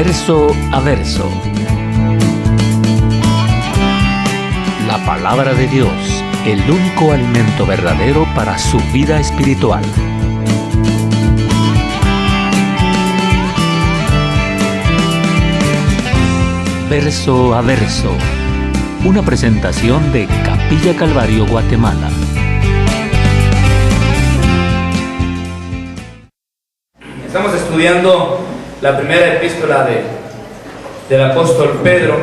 Verso a verso. La palabra de Dios, el único alimento verdadero para su vida espiritual. Verso a verso. Una presentación de Capilla Calvario, Guatemala. Estamos estudiando la primera epístola del apóstol Pedro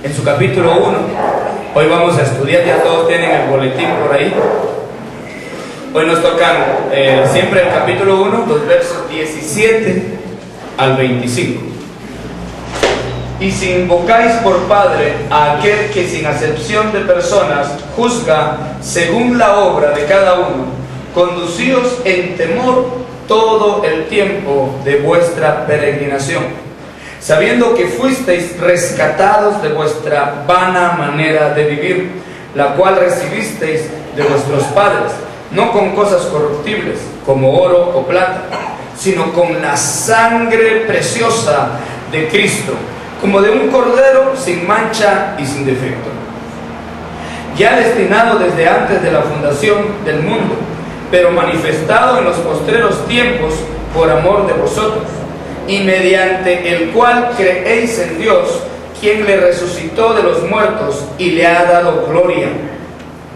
en su capítulo 1. Hoy vamos a estudiar, ya todos tienen el boletín por ahí. Hoy nos tocan siempre el capítulo 1, los versos 17 al 25. Y si invocáis por Padre a aquel que sin acepción de personas juzga según la obra de cada uno, conducíos en temor todo el tiempo de vuestra peregrinación, sabiendo que fuisteis rescatados de vuestra vana manera de vivir, la cual recibisteis de vuestros padres, no con cosas corruptibles, como oro o plata, sino con la sangre preciosa de Cristo, como de un cordero sin mancha y sin defecto, ya destinado desde antes de la fundación del mundo, pero manifestado en los postreros tiempos por amor de vosotros, y mediante el cual creéis en Dios, quien le resucitó de los muertos y le ha dado gloria,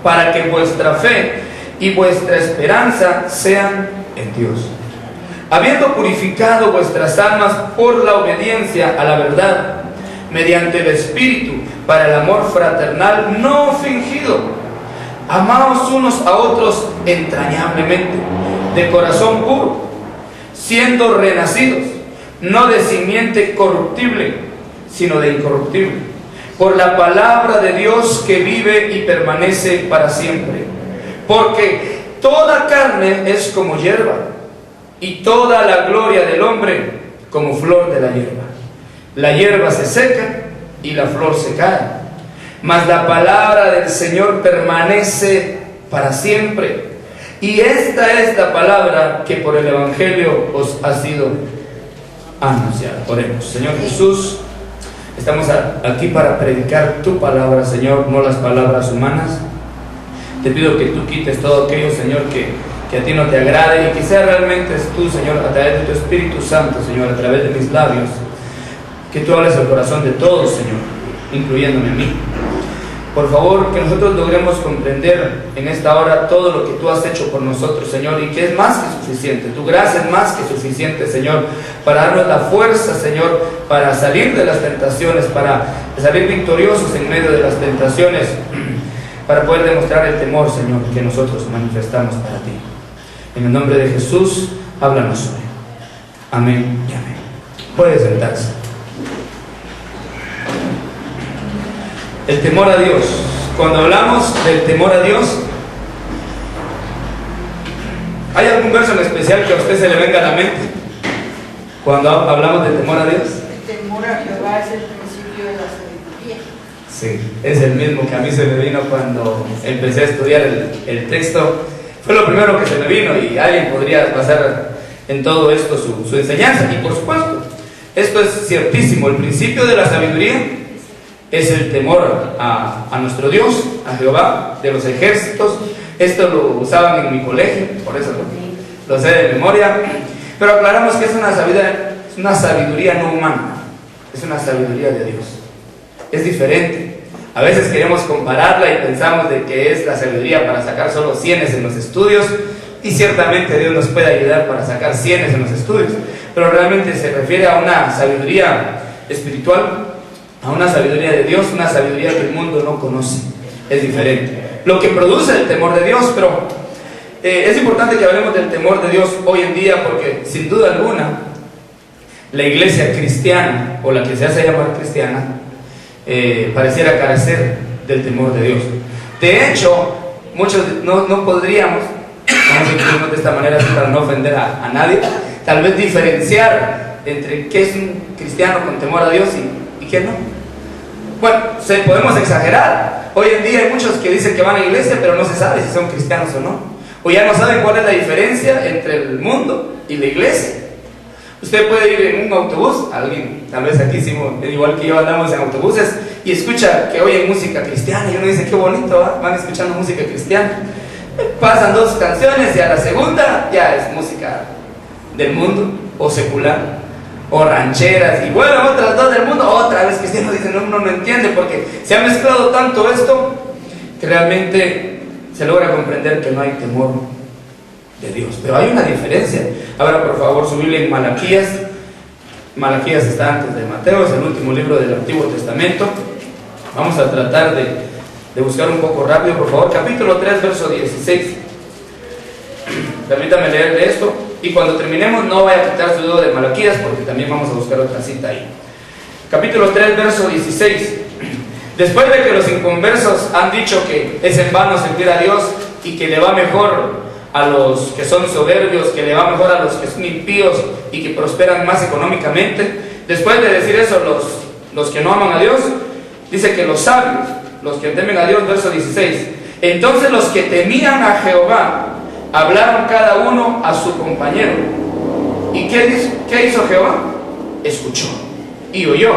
para que vuestra fe y vuestra esperanza sean en Dios, habiendo purificado vuestras almas por la obediencia a la verdad, mediante el Espíritu, para el amor fraternal no fingido. Amaos unos a otros entrañablemente, de corazón puro, siendo renacidos, no de simiente corruptible, sino de incorruptible, por la palabra de Dios que vive y permanece para siempre. Porque toda carne es como hierba, y toda la gloria del hombre como flor de la hierba. La hierba se seca y la flor se cae, mas la palabra del Señor permanece para siempre. Y esta es la palabra que por el Evangelio os ha sido anunciada. Oremos. Señor Jesús, estamos aquí para predicar tu palabra, Señor, no las palabras humanas. Te pido que tú quites todo aquello, Señor, que a ti no te agrade, y que sea realmente tú, Señor, a través de tu Espíritu Santo, Señor, a través de mis labios, que tú hables al corazón de todos, Señor, incluyéndome a mí. Por favor, que nosotros logremos comprender en esta hora todo lo que tú has hecho por nosotros, Señor, y que es más que suficiente. Tu gracia es más que suficiente, Señor, para darnos la fuerza, Señor, para salir de las tentaciones, para salir victoriosos en medio de las tentaciones, para poder demostrar el temor, Señor, que nosotros manifestamos para ti. En el nombre de Jesús, háblanos hoy. Amén y amén. Puede sentarse. El temor a Dios. Cuando hablamos del temor a Dios, ¿hay algún verso en especial que a usted se le venga a la mente cuando hablamos del temor a Dios? El temor a Jehová es el principio de la sabiduría. Sí, es el mismo que a mí se me vino cuando empecé a estudiar el texto. Fue lo primero que se me vino, y alguien podría basar en todo esto su enseñanza. Y por supuesto, esto es ciertísimo. El principio de la sabiduría es el temor a nuestro Dios, a Jehová de los ejércitos. Esto lo usaban en mi colegio, por eso lo sé de memoria. Pero aclaramos que es una sabiduría no humana, es una sabiduría de Dios. Es diferente. A veces queremos compararla y pensamos de que es la sabiduría para sacar solo 100 en los estudios, y ciertamente Dios nos puede ayudar para sacar 100 en los estudios, pero realmente se refiere a una sabiduría espiritual, a una sabiduría de Dios, una sabiduría que el mundo no conoce. Es diferente. Lo que produce el temor de Dios, pero es importante que hablemos del temor de Dios hoy en día, porque sin duda alguna la iglesia cristiana, o la que se hace llamar cristiana, pareciera carecer del temor de Dios. De hecho, muchos no podríamos, vamos a incluirnos de esta manera para no ofender a nadie, tal vez diferenciar entre qué es un cristiano con temor a Dios y qué no. Bueno, podemos exagerar. Hoy en día hay muchos que dicen que van a la iglesia, pero no se sabe si son cristianos o no, o ya no saben cuál es la diferencia entre el mundo y la iglesia. Usted puede ir en un autobús, alguien, tal vez aquí sí, igual que yo andamos en autobuses, y escucha que oyen música cristiana, y uno dice, qué bonito, ¿va? Van escuchando música cristiana. Pasan 2 canciones y a la segunda ya es música del mundo, o secular, o rancheras, y bueno, otras 2 del mundo, otra vez cristiano. Dicen, no, uno no entiende, porque se ha mezclado tanto esto, que realmente se logra comprender que no hay temor de Dios. Pero hay una diferencia. Ahora, por favor, su Biblia en Malaquías. Malaquías está antes de Mateo, es el último libro del Antiguo Testamento. Vamos a tratar de buscar un poco rápido, por favor. Capítulo 3, verso 16. Permítame leerle esto, y cuando terminemos no vaya a quitar su dedo de Malaquías, porque también vamos a buscar otra cita ahí. Capítulo 3, verso 16. Después de que los inconversos han dicho que es en vano servir a Dios y que le va mejor a los que son soberbios, que le va mejor a los que son impíos y que prosperan más económicamente, después de decir eso, los que no aman a Dios, dice que los sabios, los que temen a Dios, verso 16, entonces los que temían a Jehová hablaron cada uno a su compañero. ¿Y qué hizo Jehová? Escuchó y oyó,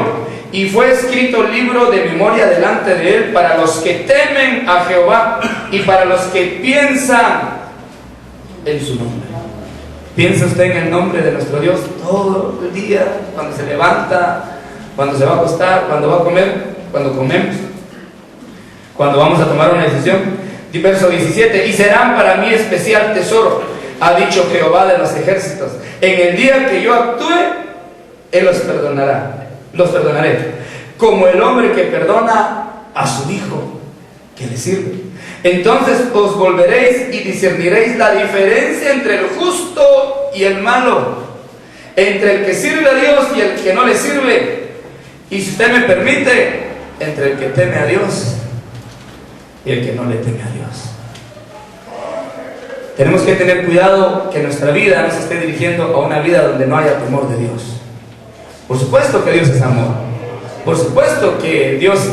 y fue escrito libro de memoria delante de él para los que temen a Jehová y para los que piensan en su nombre. ¿Piensa usted en el nombre de nuestro Dios todo el día, cuando se levanta, cuando se va a acostar, cuando va a comer, cuando comemos, cuando vamos a tomar una decisión? Verso 17, y serán para mí especial tesoro, ha dicho Jehová de los ejércitos. En el día que yo actúe, Él los perdonaré, como el hombre que perdona a su hijo que le sirve. Entonces os volveréis y discerniréis la diferencia entre el justo y el malo, entre el que sirve a Dios y el que no le sirve, y si usted me permite, entre el que teme a Dios y el que no le teme a Dios. Tenemos que tener cuidado que nuestra vida no se esté dirigiendo a una vida donde no haya temor de Dios. Por supuesto que Dios es amor, por supuesto que Dios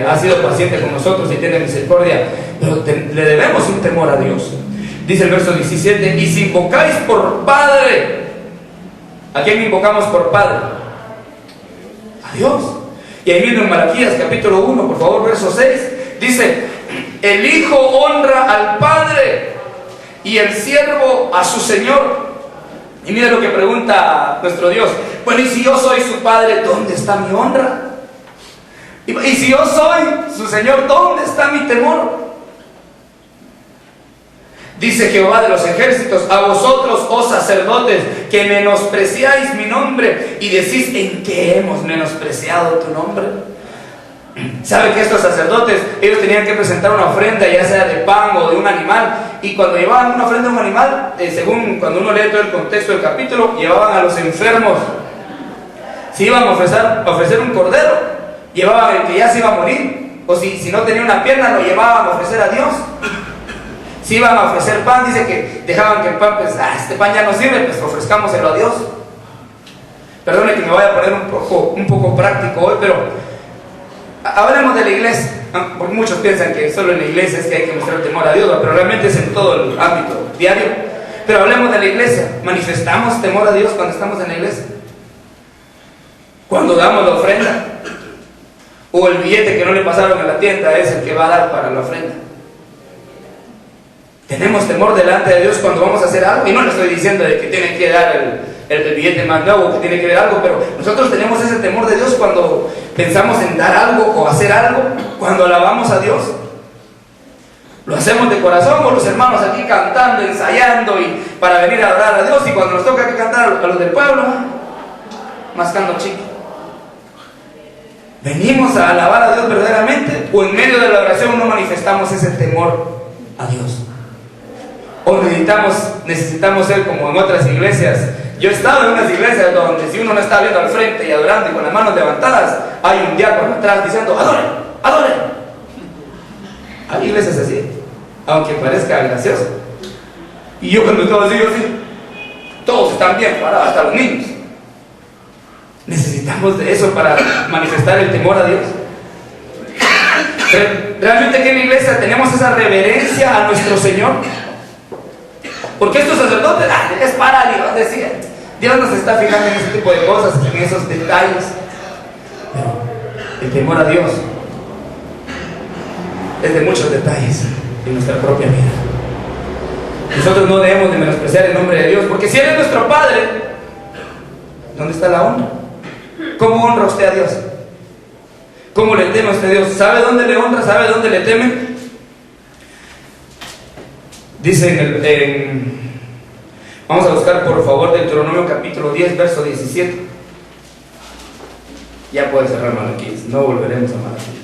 ha sido paciente con nosotros y tiene misericordia, pero le debemos un temor a Dios. Dice el verso 17, y si invocáis por Padre, ¿a quién invocamos por Padre? A Dios. Y ahí mismo en Malaquías capítulo 1, por favor, verso 6, dice, el Hijo honra al Padre y el siervo a su Señor. Y mira lo que pregunta nuestro Dios. Bueno, y si yo soy su Padre, ¿dónde está mi honra? Y si yo soy su Señor, ¿dónde está mi temor? Dice Jehová de los ejércitos, a vosotros, oh sacerdotes, que menospreciáis mi nombre y decís, ¿en qué hemos menospreciado tu nombre? ¿Sabe que estos sacerdotes, ellos tenían que presentar una ofrenda, ya sea de pan o de un animal? Y cuando llevaban una ofrenda de un animal, según cuando uno lee todo el contexto del capítulo, llevaban a los enfermos. Si iban a ofrecer un cordero, llevaban el que ya se iba a morir. O si no tenía una pierna, lo llevaban a ofrecer a Dios. Si iban a ofrecer pan, dice que dejaban que el pan, pues, este pan ya no sirve, pues ofrezcámoselo a Dios. Perdone que me vaya a poner un poco práctico hoy, pero hablemos de la iglesia, porque muchos piensan que solo en la iglesia es que hay que mostrar temor a Dios, pero realmente es en todo el ámbito diario. Pero hablemos de la iglesia. ¿Manifestamos temor a Dios cuando estamos en la iglesia? Cuando damos la ofrenda, o el billete que no le pasaron en la tienda es el que va a dar para la ofrenda. Tenemos temor delante de Dios cuando vamos a hacer algo, y no le estoy diciendo de que tiene que dar el billete más nuevo, que tiene que ver algo, pero nosotros tenemos ese temor de Dios cuando pensamos en dar algo o hacer algo, cuando alabamos a Dios. ¿Lo hacemos de corazón o los hermanos aquí cantando, ensayando y para venir a adorar a Dios, y cuando nos toca que cantar a los del pueblo, mascando chico? ¿Venimos a alabar a Dios verdaderamente, o en medio de la oración no manifestamos ese temor a Dios? ¿O necesitamos ser como en otras iglesias? Yo he estado en unas iglesias donde si uno no está viendo al frente y adorando y con las manos levantadas, hay un diácono atrás diciendo, adoren, adoren. Hay iglesias así, aunque parezca gracioso. Y yo cuando estaba así, todos están bien parados, hasta los niños. ¿Necesitamos de eso para manifestar el temor a Dios? ¿Realmente aquí en la iglesia tenemos esa reverencia a nuestro Señor? Porque estos sacerdotes, es para Dios, decían. Dios nos está fijando en ese tipo de cosas, en esos detalles. Pero el temor a Dios es de muchos detalles en nuestra propia vida. Nosotros no debemos de menospreciar el nombre de Dios, porque si Él es nuestro Padre, ¿dónde está la honra? ¿Cómo honra usted a Dios? ¿Cómo le teme a usted a Dios? ¿Sabe dónde le honra? ¿Sabe dónde le teme? Dice vamos a buscar por favor Deuteronomio capítulo 10, verso 17. Ya puede cerrar Malaquías, no volveremos a Malaquías.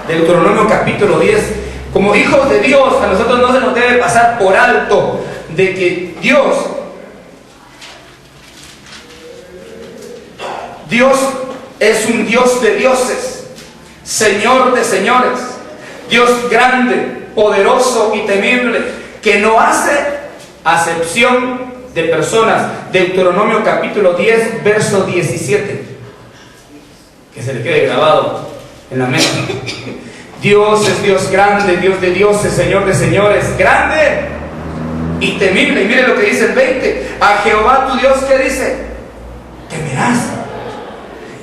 Deuteronomio capítulo 10. Como hijos de Dios, a nosotros no se nos debe pasar por alto de que Dios es un Dios de dioses, Señor de señores, Dios grande, poderoso y temible, que no hace acepción de personas. Deuteronomio capítulo 10, verso 17. Que se le quede grabado en la mente. Dios es Dios grande, Dios de dioses, Señor de señores, grande y temible. Y mire lo que dice el 20. A Jehová tu Dios, ¿qué dice? Temerás,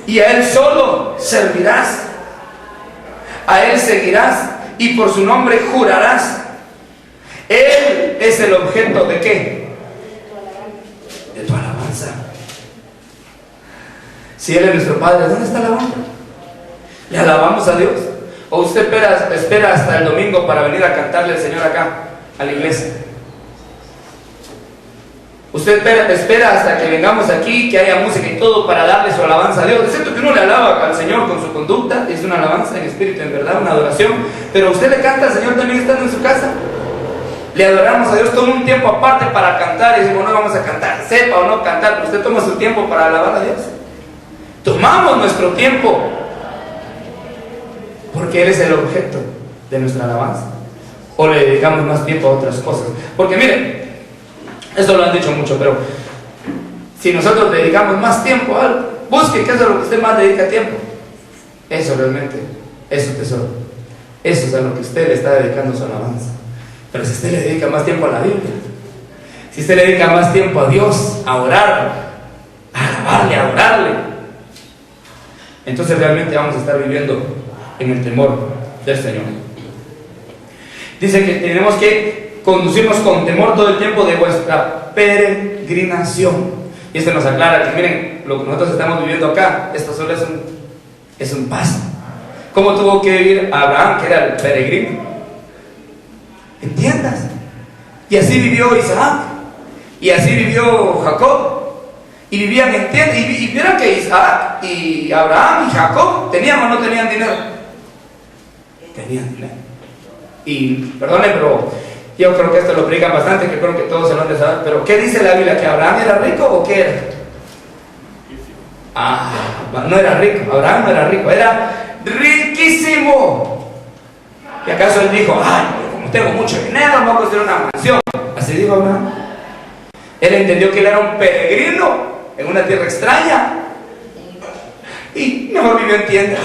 y a Él solo servirás, a Él seguirás, y por su nombre jurarás. Él es el objeto ¿de qué? De tu alabanza. Si Él es nuestro Padre, ¿dónde está la honra? ¿Le alabamos a Dios? ¿O usted espera hasta el domingo para venir a cantarle al Señor acá, a la iglesia? Usted espera hasta que vengamos aquí, que haya música y todo para darle su alabanza a Dios. Es cierto que uno le alaba al Señor con su conducta, es una alabanza en espíritu, en verdad, una adoración. Pero usted le canta al Señor también estando en su casa. Le adoramos a Dios, toma un tiempo aparte para cantar y dice, bueno, vamos a cantar, sepa o no cantar, pero usted toma su tiempo para alabar a Dios. Tomamos nuestro tiempo porque Él es el objeto de nuestra alabanza. O le dedicamos más tiempo a otras cosas. Porque miren, esto lo han dicho mucho, pero si nosotros dedicamos más tiempo a algo, busque qué es lo que usted más dedica tiempo. Eso realmente es su tesoro. Eso es a lo que usted le está dedicando su alabanza. Pero si usted le dedica más tiempo a la Biblia, si usted le dedica más tiempo a Dios, a orar, a alabarle, a adorarle, entonces realmente vamos a estar viviendo en el temor del Señor. Dice que tenemos que conducirnos con temor todo el tiempo de vuestra peregrinación. Y esto nos aclara que miren, lo que nosotros estamos viviendo acá, esto solo es un paso. ¿Cómo tuvo que vivir Abraham, que era el peregrino? ¿Entiendas? Y así vivió Isaac, y así vivió Jacob, y vivían en tiendas. Y vieron que Isaac y Abraham y Jacob tenían o no tenían dinero. Tenían dinero. Y perdone, pero yo creo que esto lo explican bastante, que creo que todos se lo han de saber. Pero ¿qué dice la Biblia? ¿Que Abraham era rico o qué era? No era rico, Abraham no era rico, era riquísimo. ¿Y acaso él dijo, ay, como tengo mucho dinero, me voy a construir una mansión? Así dijo Abraham. Él entendió que él era un peregrino en una tierra extraña y mejor vivió en tiendas.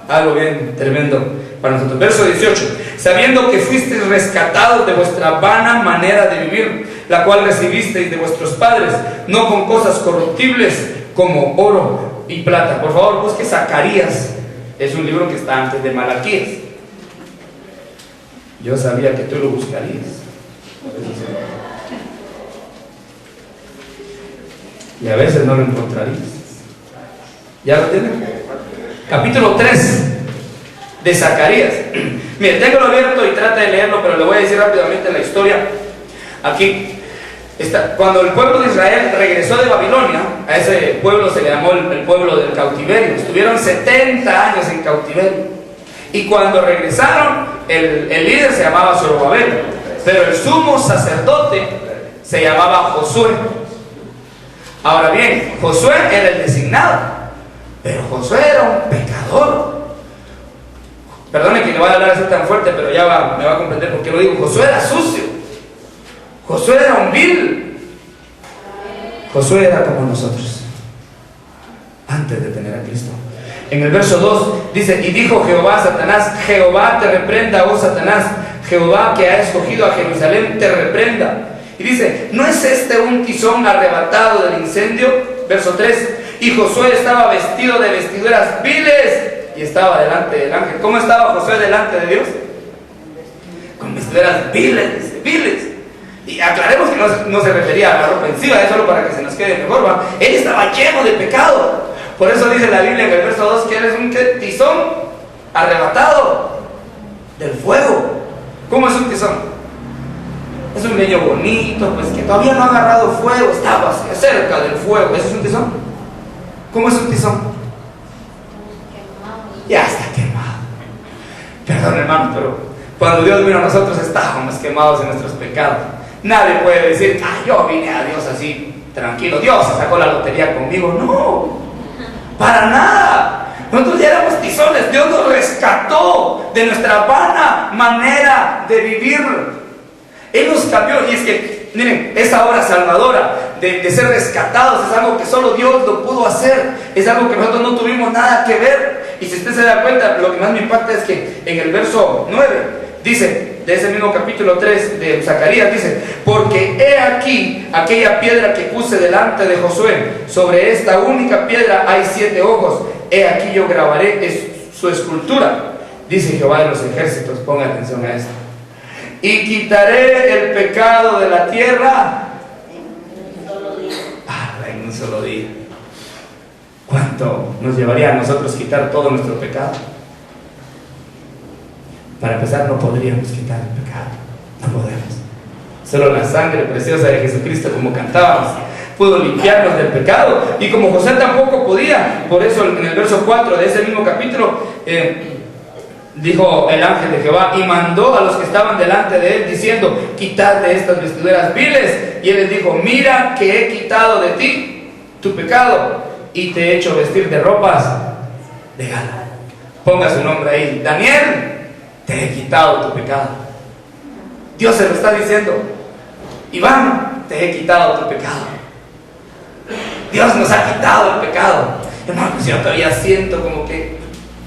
Algo bien tremendo para nosotros. Verso 18. Sabiendo que fuisteis rescatados de vuestra vana manera de vivir, la cual recibisteis de vuestros padres, no con cosas corruptibles como oro y plata. Por favor, busque Zacarías. Es un libro que está antes de Malaquías. Yo sabía que tú lo buscarías. Y a veces no lo encontrarías. ¿Ya lo tienen? Capítulo 3 de Zacarías. Mire, tengo abierto y trata de leerlo, pero le voy a decir rápidamente la historia. Aquí está. Cuando el pueblo de Israel regresó de Babilonia, a ese pueblo se le llamó el pueblo del cautiverio. Estuvieron 70 años en cautiverio. Y cuando regresaron, el líder se llamaba Zorobabel, pero el sumo sacerdote se llamaba Josué. Ahora bien, Josué era el designado, pero Josué era un pecador. Perdone que le voy a hablar así tan fuerte, pero ya me va a comprender por qué lo digo. Josué era sucio. Josué era un vil. Josué era como nosotros antes de tener a Cristo. En el verso 2 dice, y dijo Jehová a Satanás, Jehová te reprenda, oh Satanás, Jehová que ha escogido a Jerusalén te reprenda. Y dice, ¿no es este un tizón arrebatado del incendio? Verso 3, y Josué estaba vestido de vestiduras viles y estaba delante del ángel. ¿Cómo estaba Josué delante de Dios? Con vestiduras viles, viles. Y aclaremos que no se refería a la ropa encima, es solo para que se nos quede mejor, ¿va? Él estaba lleno de pecado. Por eso dice la Biblia en el verso 2 que él es un tizón arrebatado del fuego. ¿Cómo es un tizón? Es un leño bonito, pues que todavía no ha agarrado fuego, estaba cerca del fuego. ¿Eso es un tizón? ¿Cómo es un tizón? Ya está quemado. Perdón, hermano, pero cuando Dios vino a nosotros estábamos quemados en nuestros pecados. Nadie puede decir, yo vine a Dios así, tranquilo, Dios se sacó la lotería conmigo. No, para nada. Nosotros ya éramos tizones. Dios nos rescató de nuestra vana manera de vivir. Él nos cambió. Y es que, miren, esa obra salvadora de ser rescatados es algo que solo Dios lo pudo hacer. Es algo que nosotros no tuvimos nada que ver. Y si usted se da cuenta, lo que más me impacta es que en el verso 9 dice, de ese mismo capítulo 3 de Zacarías, dice, porque he aquí aquella piedra que puse delante de Josué, sobre esta única piedra hay 7 ojos, he aquí yo grabaré su escultura, dice Jehová de los ejércitos. Ponga atención a esto. Y quitaré el pecado de la tierra en un solo día. ¿Cuánto nos llevaría a nosotros quitar todo nuestro pecado? Para empezar, no podríamos quitar el pecado. No podemos. Solo la sangre preciosa de Jesucristo, como cantábamos, pudo limpiarnos del pecado. Y como José tampoco podía, por eso en el verso 4 de ese mismo capítulo, dijo el ángel de Jehová y mandó a los que estaban delante de él diciendo, quitad de estas vestiduras viles. Y él les dijo, mira que he quitado de ti tu pecado y te he hecho vestir de ropas de gala. Ponga su nombre ahí, Daniel, te he quitado tu pecado. Dios se lo está diciendo. Iván, te he quitado tu pecado. Dios nos ha quitado el pecado. Hermano, pues yo todavía siento como que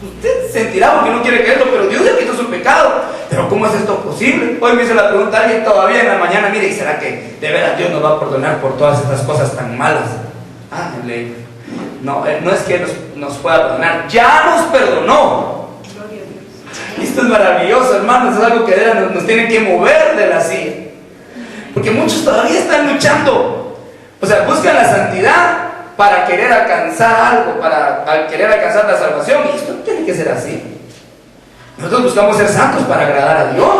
usted sentirá porque no quiere creerlo, pero Dios le quitó su pecado. Pero ¿cómo es esto posible? Hoy me hizo la pregunta alguien todavía en la mañana, mire, ¿y será que de veras Dios nos va a perdonar por todas estas cosas tan malas? No es que nos pueda perdonar, ya nos perdonó. Esto es maravilloso, hermanos, es algo que nos tiene que mover de la silla. Porque muchos todavía están luchando. O sea, buscan la santidad para querer alcanzar algo, para querer alcanzar la salvación. Y esto tiene que ser así. Nosotros buscamos ser santos para agradar a Dios.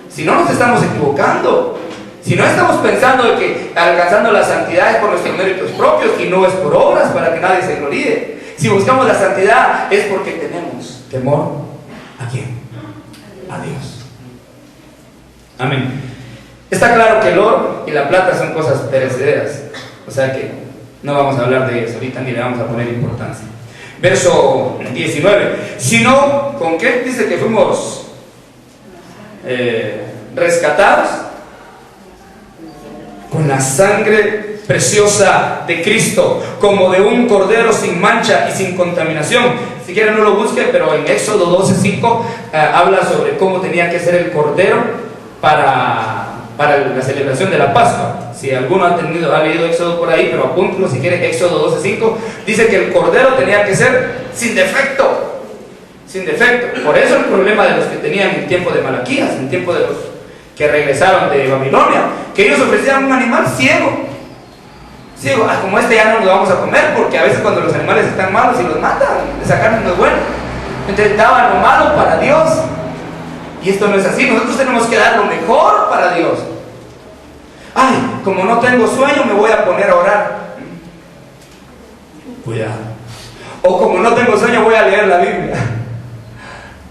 Si no, nos estamos equivocando. Si no estamos pensando de que alcanzando la santidad es por nuestros méritos propios y no es por obras para que nadie se gloríe. Si buscamos la santidad es porque tenemos temor. ¿A quién? A Dios. Amén. Está claro que el oro y la plata son cosas perecederas. O sea que no vamos a hablar de eso ahorita ni le vamos a poner importancia. Verso 19. Sino, ¿con qué dice que fuimos rescatados? Con la sangre preciosa de Cristo, como de un cordero sin mancha y sin contaminación. Si quieren no lo busquen, pero en Éxodo 12:5 habla sobre cómo tenía que ser el cordero para la celebración de la Pascua. Si alguno ha leído Éxodo por ahí, pero apúntelo si quiere. Éxodo 12:5 dice que el cordero tenía que ser sin defecto. Sin defecto. Por eso el problema de los que tenían en el tiempo de Malaquías, en el tiempo de los que regresaron de Babilonia, que ellos ofrecían un animal ciego. Como este ya no lo vamos a comer, porque a veces cuando los animales están malos y los matan, esa carne no es buena. Entonces daban lo malo para Dios. Y esto no es así. Nosotros tenemos que dar lo mejor para Dios. Como no tengo sueño, me voy a poner a orar. Cuidado. O como no tengo sueño, voy a leer la Biblia.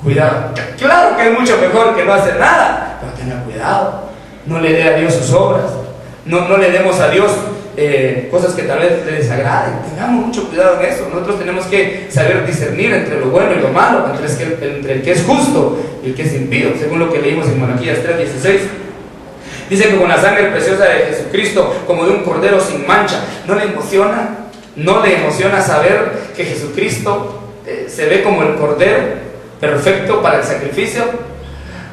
Cuidado. Claro que es mucho mejor que no hacer nada, pero tenga cuidado. No le dé a Dios sus obras. No le demos a Dios cosas que tal vez le desagraden. Tengamos mucho cuidado en eso. Nosotros tenemos que saber discernir entre lo bueno y lo malo, entre el que es justo y el que es impío, según lo que leímos en Malaquías 3:16. Dice que con la sangre preciosa de Jesucristo, como de un cordero sin mancha. ¿No le emociona saber que Jesucristo se ve como el cordero perfecto para el sacrificio?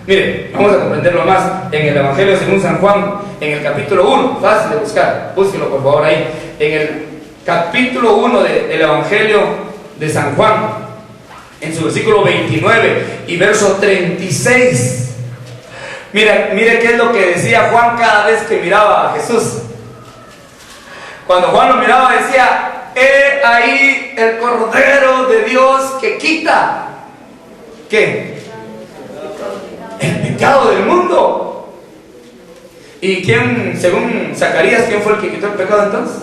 Mire, vamos a comprenderlo más en el Evangelio según San Juan, en el capítulo 1, fácil de buscar, búsquelo por favor ahí, en el capítulo 1 del Evangelio de San Juan, en su versículo 29 y verso 36. Mire qué es lo que decía Juan cada vez que miraba a Jesús. Cuando Juan lo miraba decía: he ahí el Cordero de Dios que quita, ¿qué? El pecado del mundo. ¿Y quién, según Zacarías, quién fue el que quitó el pecado entonces?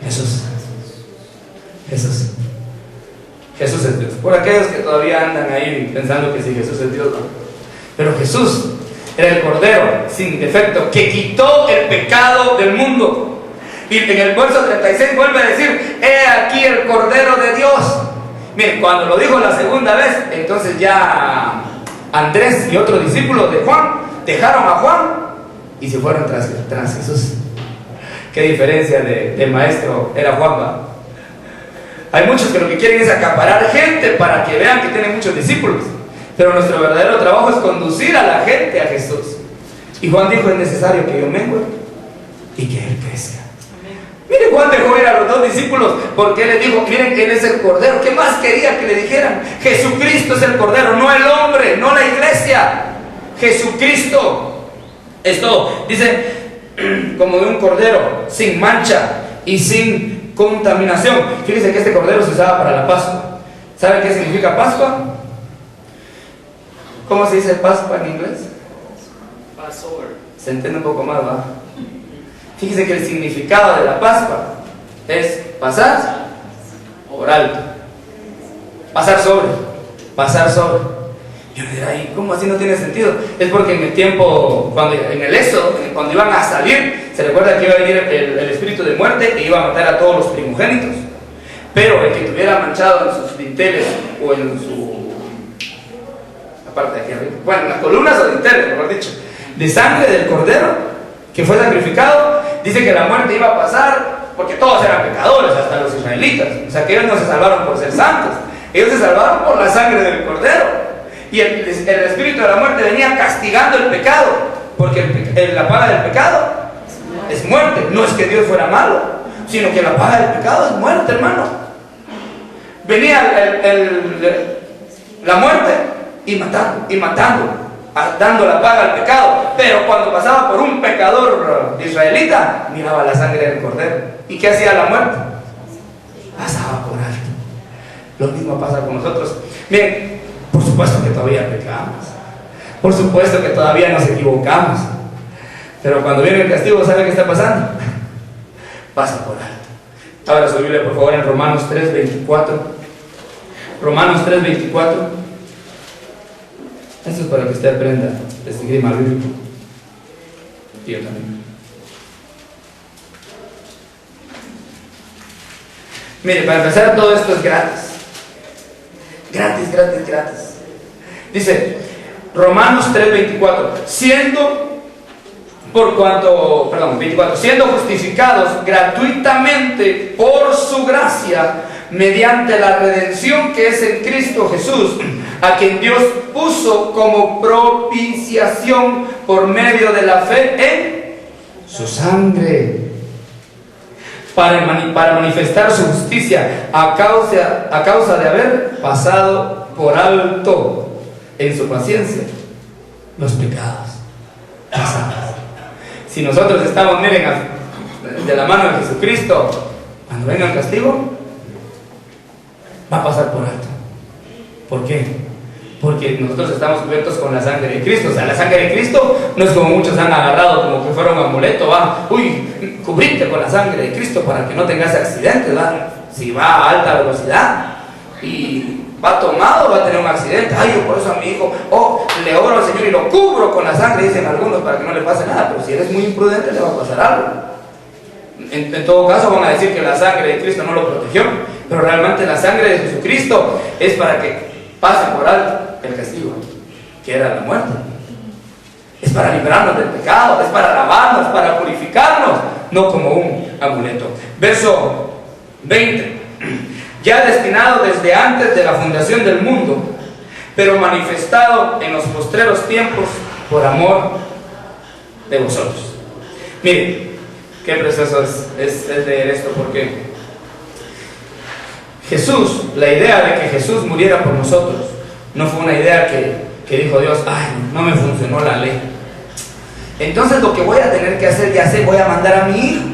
Jesús. Jesús es Dios. Por aquellos que todavía andan ahí pensando que si Jesús es Dios, no. Pero Jesús era el Cordero sin defecto que quitó el pecado del mundo. Y en el verso 36 vuelve a decir: he aquí el Cordero de Dios. Miren, cuando lo dijo la segunda vez, entonces ya Andrés y otros discípulos de Juan dejaron a Juan y se fueron tras Jesús. Qué diferencia de maestro era Juan, ¿va? Hay muchos que lo que quieren es acaparar gente para que vean que tienen muchos discípulos, pero nuestro verdadero trabajo es conducir a la gente a Jesús. Y Juan dijo: es necesario que yo mengue y que Él crezca. Mire, Juan dejó ir a los dos discípulos porque Él les dijo: miren que Él es el Cordero. ¿Qué más quería que le dijeran? Jesucristo es el Cordero, no el hombre, no la iglesia. Jesucristo es todo. Dice, como de un cordero, sin mancha y sin contaminación. Fíjense que este cordero se usaba para la Pascua. ¿Sabe qué significa Pascua? ¿Cómo se dice Pascua en inglés? Passover. Se entiende un poco más, ¿va? Fíjense que el significado de la Pascua es pasar por alto, pasar sobre. Yo me dirá: ¿y cómo así no tiene sentido? Es porque en el tiempo, en el Éxodo, cuando iban a salir, se recuerda que iba a venir el espíritu de muerte que iba a matar a todos los primogénitos. Pero el que tuviera manchado en sus dinteles o en la parte de aquí arriba, bueno, en las columnas o dinteles, mejor dicho, de sangre del cordero que fue sacrificado, dice que la muerte iba a pasar porque todos eran pecadores, hasta los israelitas. O sea que ellos no se salvaron por ser santos, ellos se salvaron por la sangre del cordero. Y el espíritu de la muerte venía castigando el pecado, porque la paga del pecado es muerte. No es que Dios fuera malo, sino que la paga del pecado es muerte, hermano. Venía la muerte y matando, dando la paga al pecado. Pero cuando pasaba por un pecador israelita, miraba la sangre del cordero. ¿Y qué hacía la muerte? Pasaba por alto. Lo mismo pasa con nosotros. Miren, por supuesto que todavía pecamos, por supuesto que todavía nos equivocamos, pero cuando viene el castigo, ¿sabe qué está pasando? Pasa por alto. Abra su Biblia por favor en Romanos 3:24. Romanos 3:24. Esto es para que usted aprenda este esgrima bíblico. Y yo también. Mire, para empezar, todo esto es gratis. Gratis. Dice Romanos 3:24: siendo justificados gratuitamente por su gracia, mediante la redención que es en Cristo Jesús, a quien Dios puso como propiciación por medio de la fe en su sangre, para manifestar su justicia a causa de haber pasado por alto en su paciencia los pecados pasados. Si nosotros estamos, miren, de la mano de Jesucristo, cuando venga el castigo, va a pasar por alto. ¿Por qué? Porque nosotros estamos cubiertos con la sangre de Cristo. O sea, la sangre de Cristo no es como muchos han agarrado, como que fuera un amuleto, va. Uy, cubrirte con la sangre de Cristo para que no tengas accidentes, va. Si va a alta velocidad y va tomado, va a tener un accidente. Ay, yo por eso a mi hijo, le oro al Señor y lo cubro con la sangre, dicen algunos, para que no le pase nada. Pero si eres muy imprudente, le va a pasar algo. En todo caso, van a decir que la sangre de Cristo no lo protegió, pero realmente la sangre de Jesucristo es para que pase por alto el castigo, que era la muerte. Es para librarnos del pecado, es para lavarnos, para purificarnos, no como un amuleto. Verso 20: ya destinado desde antes de la fundación del mundo, pero manifestado en los postreros tiempos por amor de vosotros. Miren, qué precioso es leer esto, porque Jesús, la idea de que Jesús muriera por nosotros, no fue una idea que dijo Dios, ay, no me funcionó la ley, entonces lo que voy a tener que hacer, ya sé, voy a mandar a mi hijo.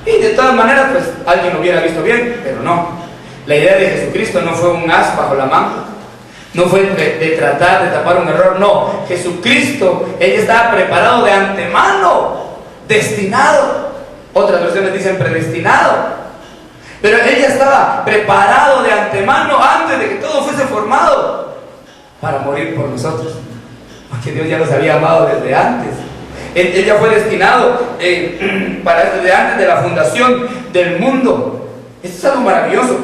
Y de todas maneras, pues alguien lo hubiera visto bien, pero no. La idea de Jesucristo no fue un as bajo la manga, no fue de tratar de tapar un error, no. Jesucristo, Él estaba preparado de antemano, destinado. Otras versiones dicen predestinado. Pero Él ya estaba preparado de antemano, antes de que todo fuese formado, para morir por nosotros. Porque Dios ya nos había amado desde antes. Él ya fue destinado desde antes de la fundación del mundo. Esto es algo maravilloso.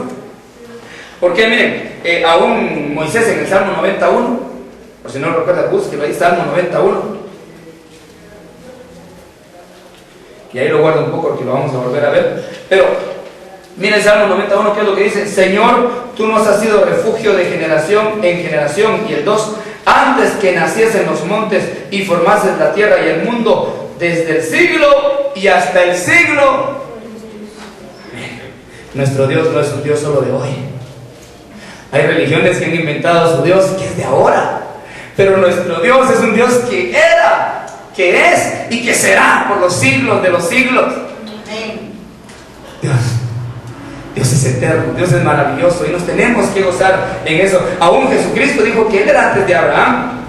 Porque miren, aún Moisés en el Salmo 91, por si no lo recuerda, búsquelo ahí, Salmo 91. Y ahí lo guardo un poco porque lo vamos a volver a ver. Pero miren el Salmo 91, ¿qué es lo que dice? Señor, tú nos has sido refugio de generación en generación. Y el 2, antes que naciesen los montes y formases la tierra y el mundo, desde el siglo y hasta el siglo. Nuestro Dios no es un Dios solo de hoy. Hay religiones que han inventado a su Dios que es de ahora, pero nuestro Dios es un Dios que era, que es y que será por los siglos de los siglos. Dios es eterno, Dios es maravilloso y nos tenemos que gozar en eso. Aún Jesucristo dijo que Él era antes de Abraham.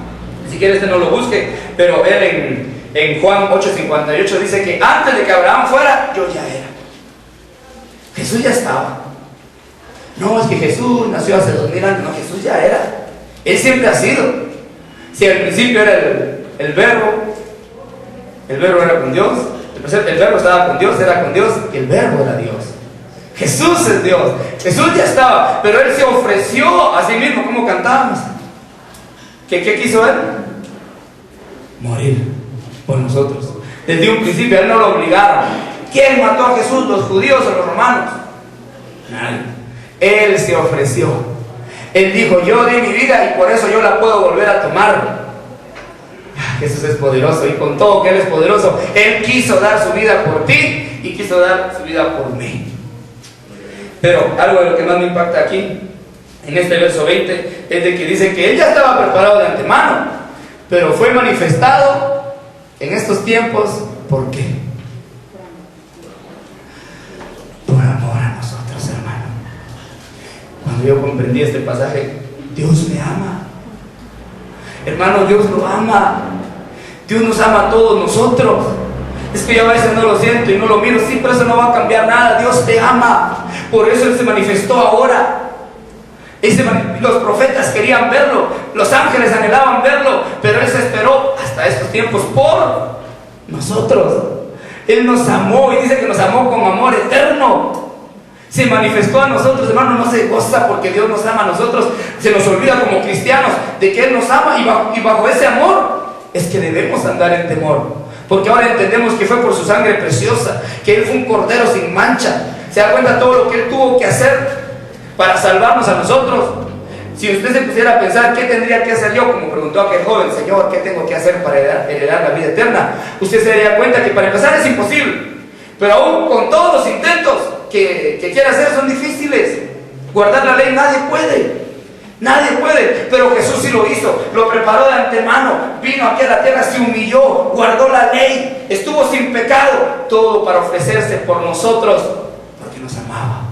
Si quieres no lo busque, pero Él en Juan 8:58 dice que antes de que Abraham fuera, yo ya era. Jesús ya estaba. No, es que Jesús nació hace 2000 años. No, Jesús ya era. Él siempre ha sido. Si al principio era el verbo era con Dios, el verbo estaba con Dios, era con Dios, y el verbo era Dios. Jesús es Dios. Jesús ya estaba, pero Él se ofreció a sí mismo, como cantábamos. ¿Qué quiso Él? Morir por nosotros. Desde un principio Él no lo obligaron. ¿Quién mató a Jesús? ¿Los judíos o los romanos? Nadie. Él se ofreció. Él dijo, yo di mi vida y por eso yo la puedo volver a tomar. Jesús es poderoso y con todo que Él es poderoso, Él quiso dar su vida por ti y quiso dar su vida por mí. Pero algo de lo que más me impacta aquí, en este verso 20, es de que dice que Él ya estaba preparado de antemano, pero fue manifestado en estos tiempos. ¿Por qué? Por amor a nosotros, hermano. Cuando yo comprendí este pasaje, Dios me ama. Hermano, Dios lo ama. Dios nos ama a todos nosotros. Es que yo a veces no lo siento y no lo miro. Sí, pero eso no va a cambiar nada. Dios te ama. Por eso Él se manifestó ahora. Los profetas querían verlo, los ángeles anhelaban verlo, pero Él se esperó hasta estos tiempos por nosotros. Él nos amó y dice que nos amó con amor eterno. Se manifestó a nosotros, hermano. No se goza porque Dios nos ama a nosotros. Se nos olvida como cristianos de que Él nos ama, y bajo ese amor es que debemos andar en temor, porque ahora entendemos que fue por su sangre preciosa, que Él fue un cordero sin mancha. ¿Se da cuenta todo lo que Él tuvo que hacer para salvarnos a nosotros? Si usted se pusiera a pensar qué tendría que hacer yo, como preguntó aquel joven, Señor, ¿qué tengo que hacer para heredar la vida eterna? Usted se daría cuenta que para empezar es imposible, pero aún con todos los intentos que quiera hacer son difíciles. Guardar la ley nadie puede, pero Jesús sí lo hizo, lo preparó de antemano, vino aquí a la tierra, se humilló, guardó la ley, estuvo sin pecado, todo para ofrecerse por nosotros, porque nos amaba.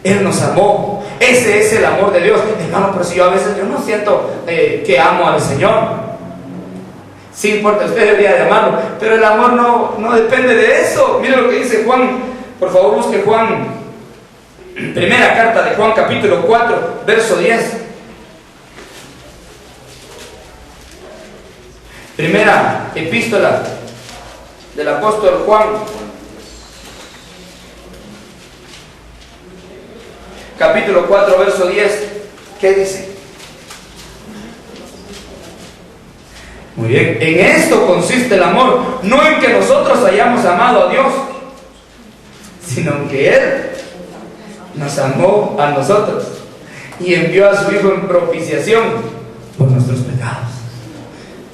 Él nos amó. Ese es el amor de Dios, hermano. Pero si yo a veces no siento que amo al Señor, sí importa, usted debería de amarlo, pero el amor no depende de eso. Mire lo que dice Juan, por favor busque Juan, primera carta de Juan, capítulo 4, verso 10. Primera epístola del apóstol Juan, capítulo 4, verso 10. ¿Qué dice? Muy bien. En esto consiste el amor, no en que nosotros hayamos amado a Dios, sino en que Él nos amó a nosotros y envió a su Hijo en propiciación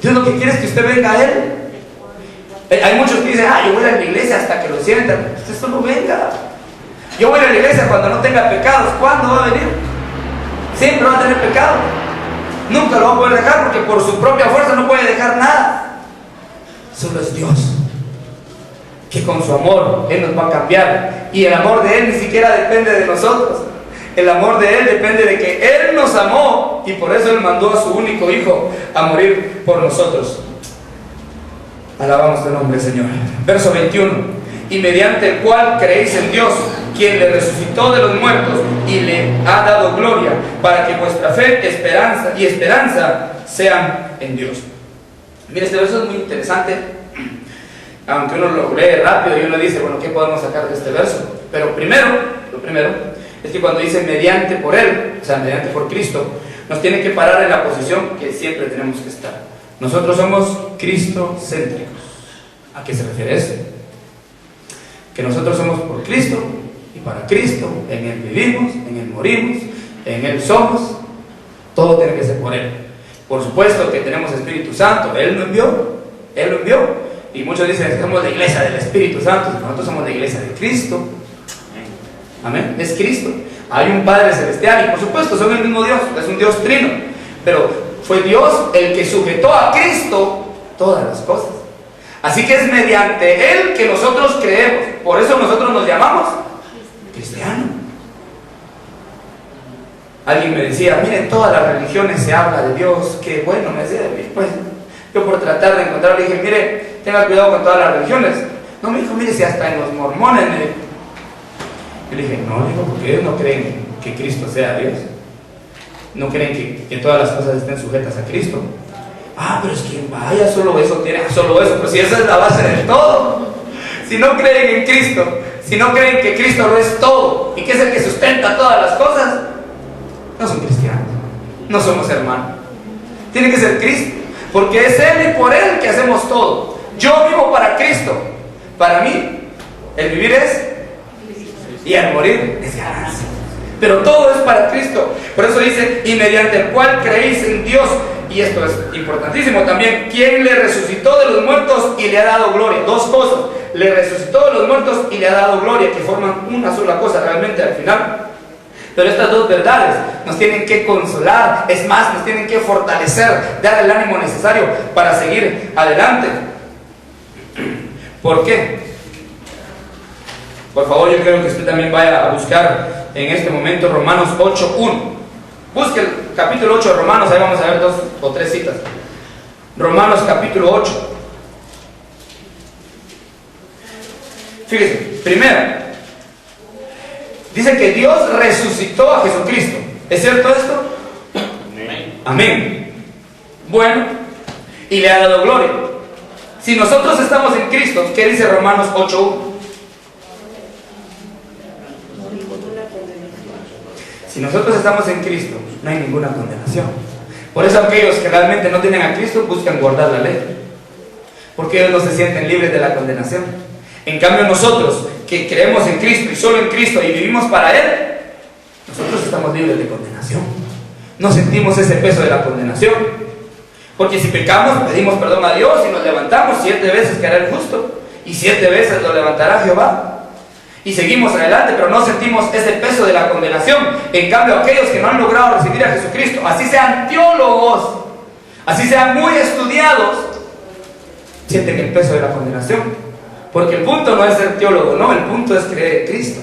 Dios lo que quiere es que usted venga a Él. Hay muchos que dicen, yo voy a la iglesia hasta que lo sientan. Usted solo venga. Yo voy a la iglesia cuando no tenga pecados. ¿Cuándo va a venir? Siempre va a tener pecado. Nunca lo va a poder dejar porque por su propia fuerza no puede dejar nada. Solo es Dios que con su amor Él nos va a cambiar. Y el amor de Él ni siquiera depende de nosotros. El amor de Él depende de que Él nos amó y por eso Él mandó a su único Hijo a morir por nosotros. Alabamos tu nombre, Señor. Verso 21. Y mediante el cual creéis en Dios, quien le resucitó de los muertos y le ha dado gloria, para que vuestra fe, esperanza sean en Dios. Mira, este verso es muy interesante, aunque uno lo lee rápido y uno dice, bueno, ¿qué podemos sacar de este verso? Pero lo primero, es que cuando dice mediante por Él, o sea, mediante por Cristo, nos tiene que parar en la posición que siempre tenemos que estar. Nosotros somos cristocéntricos. ¿A qué se refiere eso? Que nosotros somos por Cristo y para Cristo, en Él vivimos, en Él morimos, en Él somos, todo tiene que ser por Él. Por supuesto que tenemos Espíritu Santo, Él lo envió, y muchos dicen que somos la iglesia del Espíritu Santo, nosotros somos la iglesia de Cristo. Amén, es Cristo. Hay un Padre Celestial y por supuesto son el mismo Dios, es un Dios trino, pero fue Dios el que sujetó a Cristo todas las cosas. Así que es mediante Él que nosotros creemos. Por eso nosotros nos llamamos cristianos. Alguien me decía, miren, todas las religiones se habla de Dios. Qué bueno, me decía, pues yo por tratar de encontrarlo dije, mire, tenga cuidado con todas las religiones. No, me dijo, mire, si hasta en los mormones. Yo le dije, no, digo, porque ellos no creen que Cristo sea Dios. No creen que todas las cosas estén sujetas a Cristo. Pero es que vaya, solo eso, pero si esa es la base de todo. Si no creen en Cristo, si no creen que Cristo lo es todo y que es el que sustenta todas las cosas, no son cristianos, no somos hermanos. Tiene que ser Cristo, porque es Él y por Él que hacemos todo. Yo vivo para Cristo. Para mí, el vivir es y el morir es ganancia. Pero todo es para Cristo. Por eso dice, y mediante el cual creéis en Dios. Y esto es importantísimo también, quien le resucitó de los muertos y le ha dado gloria. Dos cosas, le resucitó de los muertos y le ha dado gloria, que forman una sola cosa realmente al final. Pero estas dos verdades nos tienen que consolar, es más, nos tienen que fortalecer, dar el ánimo necesario para seguir adelante. ¿Por qué? Por favor, yo creo que usted también vaya a buscar en este momento Romanos 8:1. Busque el capítulo 8 de Romanos, ahí vamos a ver 2 o 3 citas. Romanos capítulo 8. Fíjese, primero, dice que Dios resucitó a Jesucristo. ¿Es cierto esto? Amén. Bueno, y le ha dado gloria. Si nosotros estamos en Cristo, ¿qué dice Romanos 8:1? Si nosotros estamos en Cristo, no hay ninguna condenación. Por eso aquellos que realmente no tienen a Cristo buscan guardar la ley, porque ellos no se sienten libres de la condenación. En cambio nosotros, que creemos en Cristo y solo en Cristo y vivimos para Él, nosotros estamos libres de condenación. No sentimos ese peso de la condenación, porque si pecamos, pedimos perdón a Dios y nos levantamos 7 veces que hará el justo, y 7 veces lo levantará Jehová. Y seguimos adelante, pero no sentimos ese peso de la condenación. En cambio, aquellos que no han logrado recibir a Jesucristo, así sean teólogos, así sean muy estudiados, sienten el peso de la condenación. Porque el punto no es ser teólogo, no, el punto es creer en Cristo.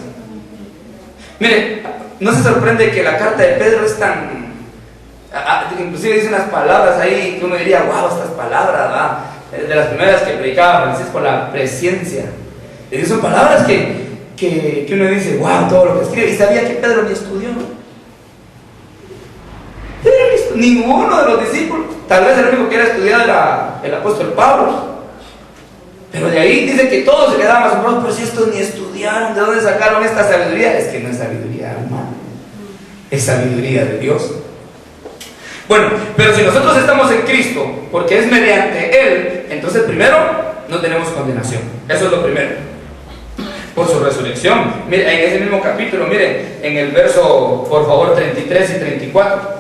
Mire, no se sorprende que la carta de Pedro es tan... inclusive dice unas palabras ahí que uno diría, wow, estas palabras, ¿verdad? De las primeras que predicaba Francisco, la presencia. Y son palabras que uno dice, wow, todo lo que escribe. Y sabía que Pedro ni estudió, ¿no? Ninguno de los discípulos. Tal vez el único que era estudiado era el apóstol Pablo. Pero de ahí dice que todos se quedaban asombrados. Pero si estos ni estudiaron, ¿de dónde sacaron esta sabiduría? Es que no es sabiduría humana, es sabiduría de Dios. Bueno, pero si nosotros estamos en Cristo, porque es mediante Él, entonces primero, no tenemos condenación. Eso es lo primero. Por su resurrección. Mire, en ese mismo capítulo, mire, en el verso, por favor, 33 y 34.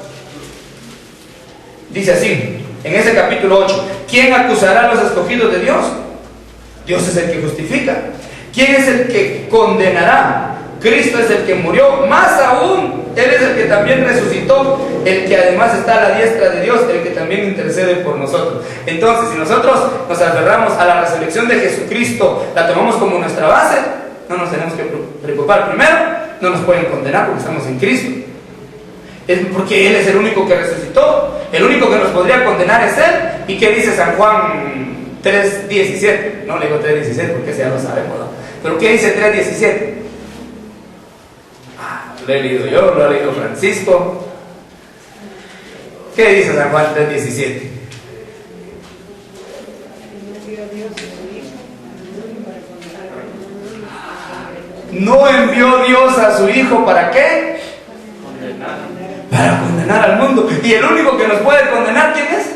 Dice así, en ese capítulo 8. ¿Quién acusará a los escogidos de Dios? Dios es el que justifica. ¿Quién es el que condenará? Cristo es el que murió, más aún, Él es el que también resucitó, el que además está a la diestra de Dios, el que también intercede por nosotros. Entonces, si nosotros nos aferramos a la resurrección de Jesucristo, la tomamos como nuestra base, no nos tenemos que preocupar. Primero, no nos pueden condenar porque estamos en Cristo. Es porque Él es el único que resucitó, el único que nos podría condenar es Él. ¿Y qué dice San Juan 3:17? No le digo 3:17 porque ese ya lo sabemos, ¿no? Pero ¿qué dice 3:17? Lo he leído yo, lo ha leído Francisco. ¿Qué dice San Juan 3:17? No envió Dios a su Hijo ¿para qué? Para condenar al mundo. Y el único que nos puede condenar, ¿quién es?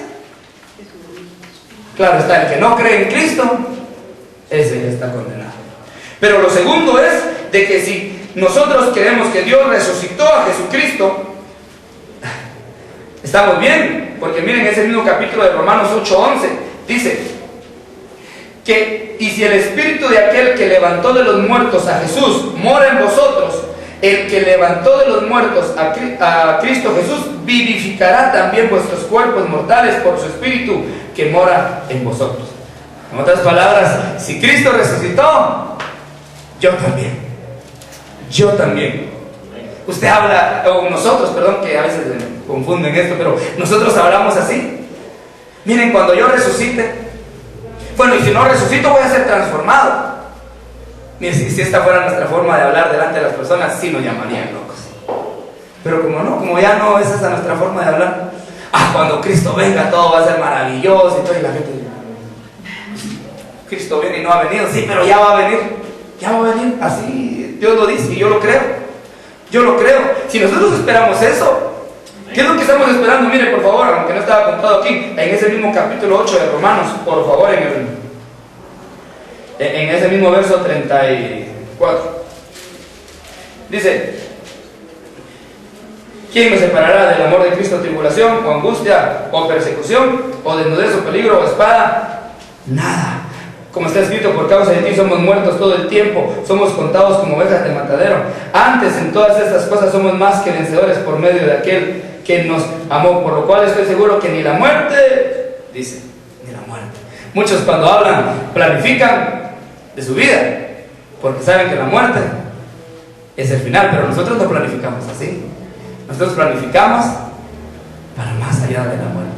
Claro está, el que no cree en Cristo, ese ya está condenado. Pero lo segundo es de que si nosotros creemos que Dios resucitó a Jesucristo, estamos bien, porque miren ese mismo capítulo de Romanos 8:11 dice que y si el espíritu de aquel que levantó de los muertos a Jesús mora en vosotros, el que levantó de los muertos a Cristo Jesús vivificará también vuestros cuerpos mortales por su espíritu que mora en vosotros. En otras palabras, si Cristo resucitó, yo también. Yo también. Usted habla, o nosotros, perdón, que a veces me confunden esto, pero nosotros hablamos así. Miren, cuando yo resucite, bueno, y si no resucito voy a ser transformado. Miren, si esta fuera nuestra forma de hablar delante de las personas, sí nos llamarían locos. Pero como no, como ya no es esa nuestra forma de hablar, cuando Cristo venga todo va a ser maravilloso y todo, y la gente dice, Cristo viene y no ha venido, sí, pero ya va a venir, así Dios lo dice y yo lo creo. Si nosotros esperamos eso, ¿qué es lo que estamos esperando? Mire, por favor, aunque no estaba apuntado aquí, en ese mismo capítulo 8 de Romanos, por favor, en ese mismo verso 34. Dice: ¿quién me separará del amor de Cristo? ¿Tribulación, o angustia, o persecución, o desnudez, o peligro, o espada? Nada. Como está escrito, por causa de ti somos muertos todo el tiempo, somos contados como ovejas de matadero. Antes, en todas estas cosas somos más que vencedores por medio de aquel que nos amó, por lo cual estoy seguro que ni la muerte, dice, ni la muerte. Muchos cuando hablan, planifican de su vida, porque saben que la muerte es el final, pero nosotros no planificamos así. Nosotros planificamos para más allá de la muerte,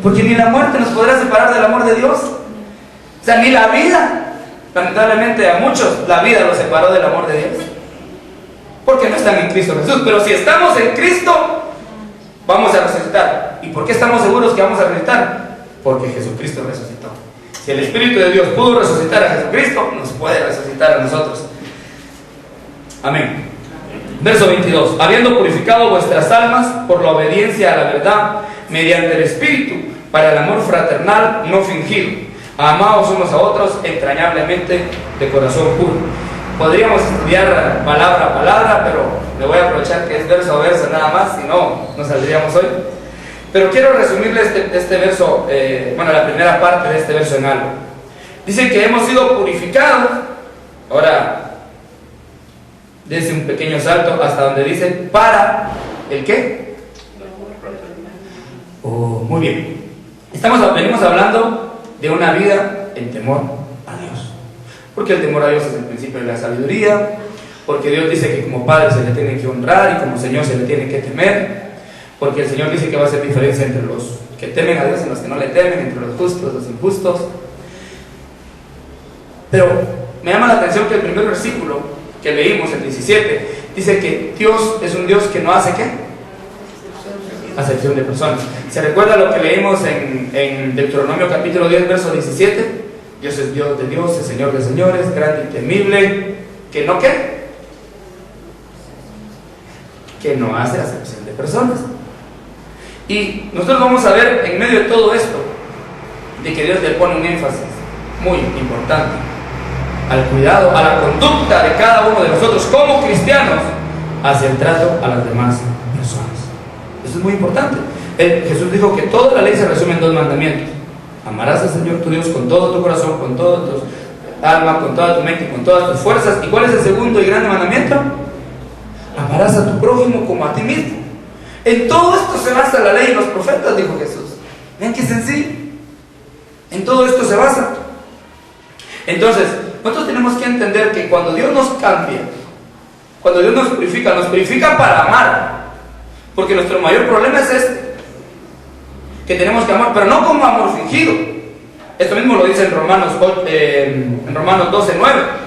porque ni la muerte nos podrá separar del amor de Dios. O sea, ni la vida. Lamentablemente a muchos la vida los separó del amor de Dios, porque no están en Cristo Jesús. Pero si estamos en Cristo, vamos a resucitar. ¿Y por qué estamos seguros que vamos a resucitar? Porque Jesucristo resucitó. Si el Espíritu de Dios pudo resucitar a Jesucristo, nos puede resucitar a nosotros. Amén. Verso 22. Habiendo purificado vuestras almas por la obediencia a la verdad, mediante el Espíritu, para el amor fraternal no fingido, amaos unos a otros entrañablemente de corazón puro. Podríamos estudiar palabra a palabra, pero le voy a aprovechar que es verso a verso nada más, si no, no saldríamos hoy. Pero quiero resumirle este verso, la primera parte de este verso en algo. Dice que hemos sido purificados. Ahora, dése un pequeño salto hasta donde dice, ¿para el qué? Muy bien. Venimos hablando de una vida en temor a Dios, porque el temor a Dios es el principio de la sabiduría, porque Dios dice que como Padre se le tiene que honrar y como Señor se le tiene que temer, porque el Señor dice que va a hacer diferencia entre los que temen a Dios y los que no le temen, entre los justos y los injustos. Pero me llama la atención que el primer versículo que leímos, el 17, dice que Dios es un Dios que no hace ¿qué? Acepción de personas. ¿Se recuerda lo que leímos en Deuteronomio capítulo 10, verso 17? Dios es Dios de dioses, Señor de señores, grande y temible, que no ¿qué? Que no hace acepción de personas. Y nosotros vamos a ver en medio de todo esto de que Dios le pone un énfasis muy importante al cuidado, a la conducta de cada uno de nosotros como cristianos hacia el trato a las demás personas. Eso es muy importante, Jesús dijo que toda la ley se resume en dos mandamientos: amarás al Señor tu Dios con todo tu corazón, con toda tu alma, con toda tu mente y con todas tus fuerzas. ¿Y cuál es el segundo y grande mandamiento? Amarás a tu prójimo como a ti mismo. En todo esto se basa la ley y los profetas, dijo Jesús. Ven qué sencillo. En todo esto se basa. Entonces, nosotros tenemos que entender que cuando Dios nos cambia, cuando Dios nos purifica para amar. Porque nuestro mayor problema es este, que tenemos que amar, pero no como amor fingido. Esto mismo lo dice en Romanos 12:9.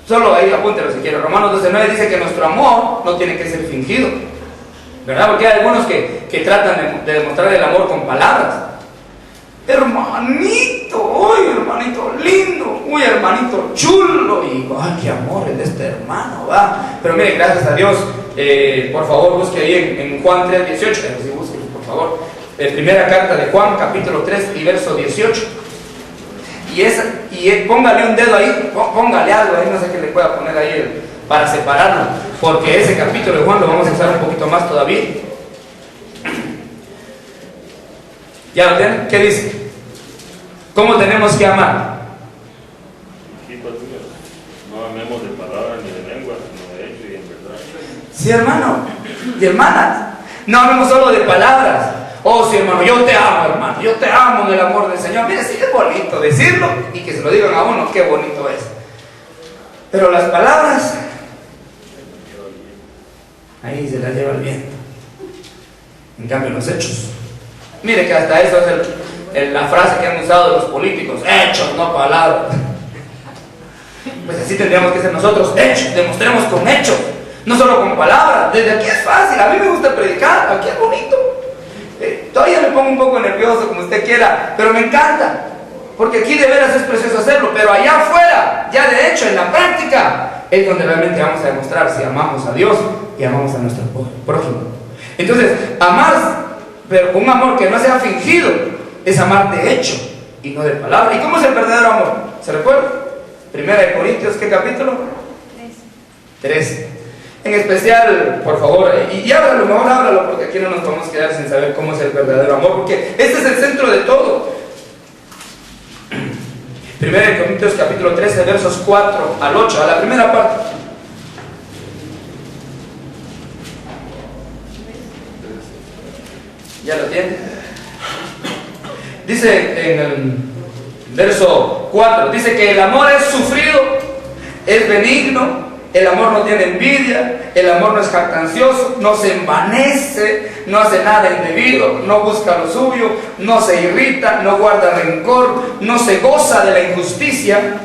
Solo ahí apúntelo si quiere. Romanos 12:9 dice que nuestro amor no tiene que ser fingido, ¿verdad? Porque hay algunos que tratan de demostrar el amor con palabras. Hermanito, uy, hermanito lindo, uy, hermanito chulo, y ay, qué amor es de este hermano, va. Pero mire, gracias a Dios, por favor busque ahí en Juan 3:18, así busque, por favor, primera carta de Juan, capítulo 3 y verso 18. Y póngale un dedo ahí, póngale algo ahí, no sé qué le pueda poner ahí para separarlo, porque ese capítulo de Juan lo vamos a usar un poquito más todavía. ¿Ya lo tienen? ¿Qué dice? ¿Cómo tenemos que amar? No amemos de palabra ni de lengua, sino de hecho y en verdad. Sí, hermano y hermanas, no amemos solo de palabras. Oh, sí, hermano, yo te amo, hermano, yo te amo en el amor del Señor. Mire, sí, es bonito decirlo y que se lo digan a uno, qué bonito es. Pero las palabras, ahí se las lleva el viento. En cambio, los hechos. Mire que hasta eso es la frase que han usado los políticos: hechos, no palabras. Pues así tendríamos que ser nosotros: hechos, demostremos con hechos, no solo con palabras. Desde aquí es fácil, a mí me gusta predicar, aquí es bonito. Todavía me pongo un poco nervioso, como usted quiera, pero me encanta, porque aquí de veras es precioso hacerlo. Pero allá afuera, ya de hecho, en la práctica, es donde realmente vamos a demostrar si amamos a Dios y amamos a nuestro prójimo. Entonces, amar, pero con un amor que no sea fingido, es amar de hecho y no de palabra. ¿Y cómo es el verdadero amor? ¿Se recuerda? Primera de Corintios, ¿qué capítulo? 13. En especial, por favor, y háblalo, mejor háblalo, porque aquí no nos vamos a quedar sin saber cómo es el verdadero amor, porque este es el centro de todo. Primera de Corintios capítulo 13, versos 4 al 8, a la primera parte. ¿Ya lo tiene? Dice en el verso 4, dice que el amor es sufrido, es benigno, el amor no tiene envidia, el amor no es jactancioso, no se envanece, no hace nada indebido, no busca lo suyo, no se irrita, no guarda rencor, no se goza de la injusticia,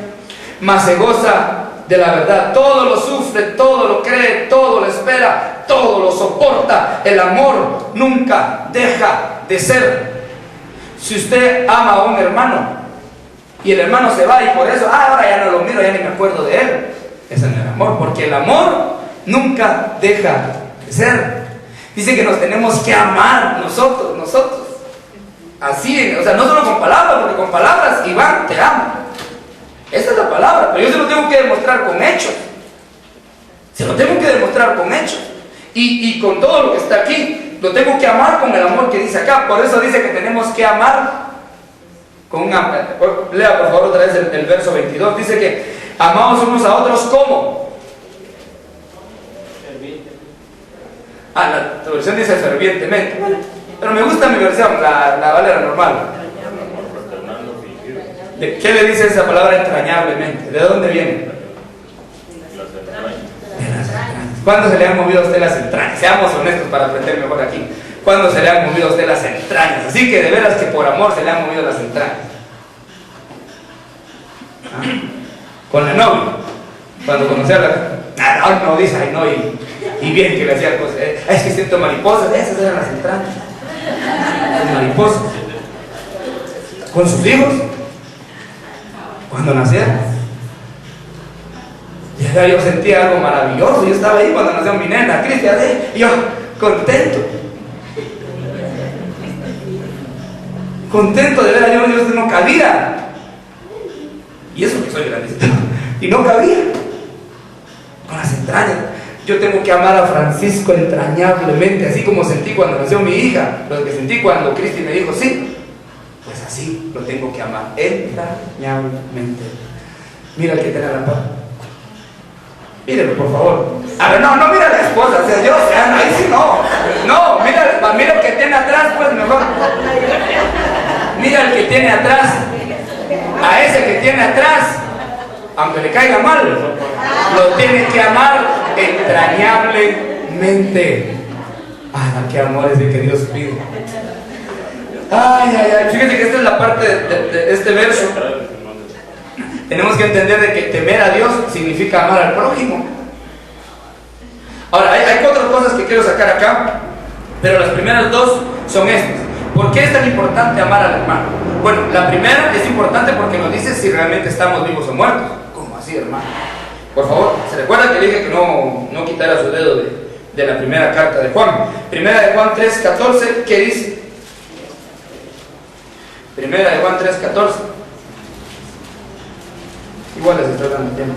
mas se goza de la verdad. Todo lo sufre, todo lo cree, todo lo espera, todo lo soporta. El amor nunca deja de ser. Si usted ama a un hermano y el hermano se va y por eso, ahora ya no lo miro, ya ni me acuerdo de él, ese no es el amor, porque el amor nunca deja de ser. Dice que nos tenemos que amar nosotros. Así, o sea, no solo con palabras, porque con palabras, Iván, te amo. Esa es la palabra, pero yo se lo tengo que demostrar con hechos. Se lo tengo que demostrar con hechos. Y con todo lo que está aquí, lo tengo que amar con el amor que dice acá. Por eso dice que tenemos que amar con un amor. Lea por favor otra vez el verso 22. Dice que amamos unos a otros como. Tu versión dice fervientemente. Pero me gusta mi versión, la Valera normal. ¿Qué le dice esa palabra entrañablemente? ¿De dónde viene? De las entrañas. ¿Cuándo se le han movido a usted las entrañas? Seamos honestos para aprender mejor aquí. ¿Cuándo se le han movido a usted las entrañas? Así que de veras que por amor se le han movido las entrañas. Con la novia. Cuando conocí a la... no, dice, ay no, y bien que le hacía cosas. Es que siento mariposas, esas eran las entrañas. Las mariposas. Con sus hijos. Cuando nacieron, ya yo sentía algo maravilloso. Yo estaba ahí cuando nació mi nena, Cristian, y yo contento de ver a Dios. Yo no cabía, y eso que soy grandecito, y no cabía con las entrañas. Yo tengo que amar a Francisco entrañablemente, así como sentí cuando nació mi hija, lo que sentí cuando Cristi me dijo sí, pues así lo tengo que amar entrañablemente. Mira el que tiene la paz. Mírelo, por favor. A ver, no mira a la esposa, o sea, yo, ahí sí no, mira el que tiene atrás, pues mejor. Mira el que tiene atrás, a ese que tiene atrás, aunque le caiga mal, lo tiene que amar entrañablemente. Ah, qué amor es el que Dios pide. Ay, fíjate que esta es la parte de este verso. Tenemos que entender de que temer a Dios significa amar al prójimo. Ahora, hay 4 cosas que quiero sacar acá, pero las primeras 2 son estas. ¿Por qué es tan importante amar al hermano? Bueno, la primera es importante porque nos dice si realmente estamos vivos o muertos. ¿Cómo así, hermano? Por favor, ¿se recuerda que le dije que no quitara su dedo de la primera carta de Juan? Primera de Juan 3:14, ¿qué dice? Primera de Juan 3:14. Igual les estoy dando tiempo.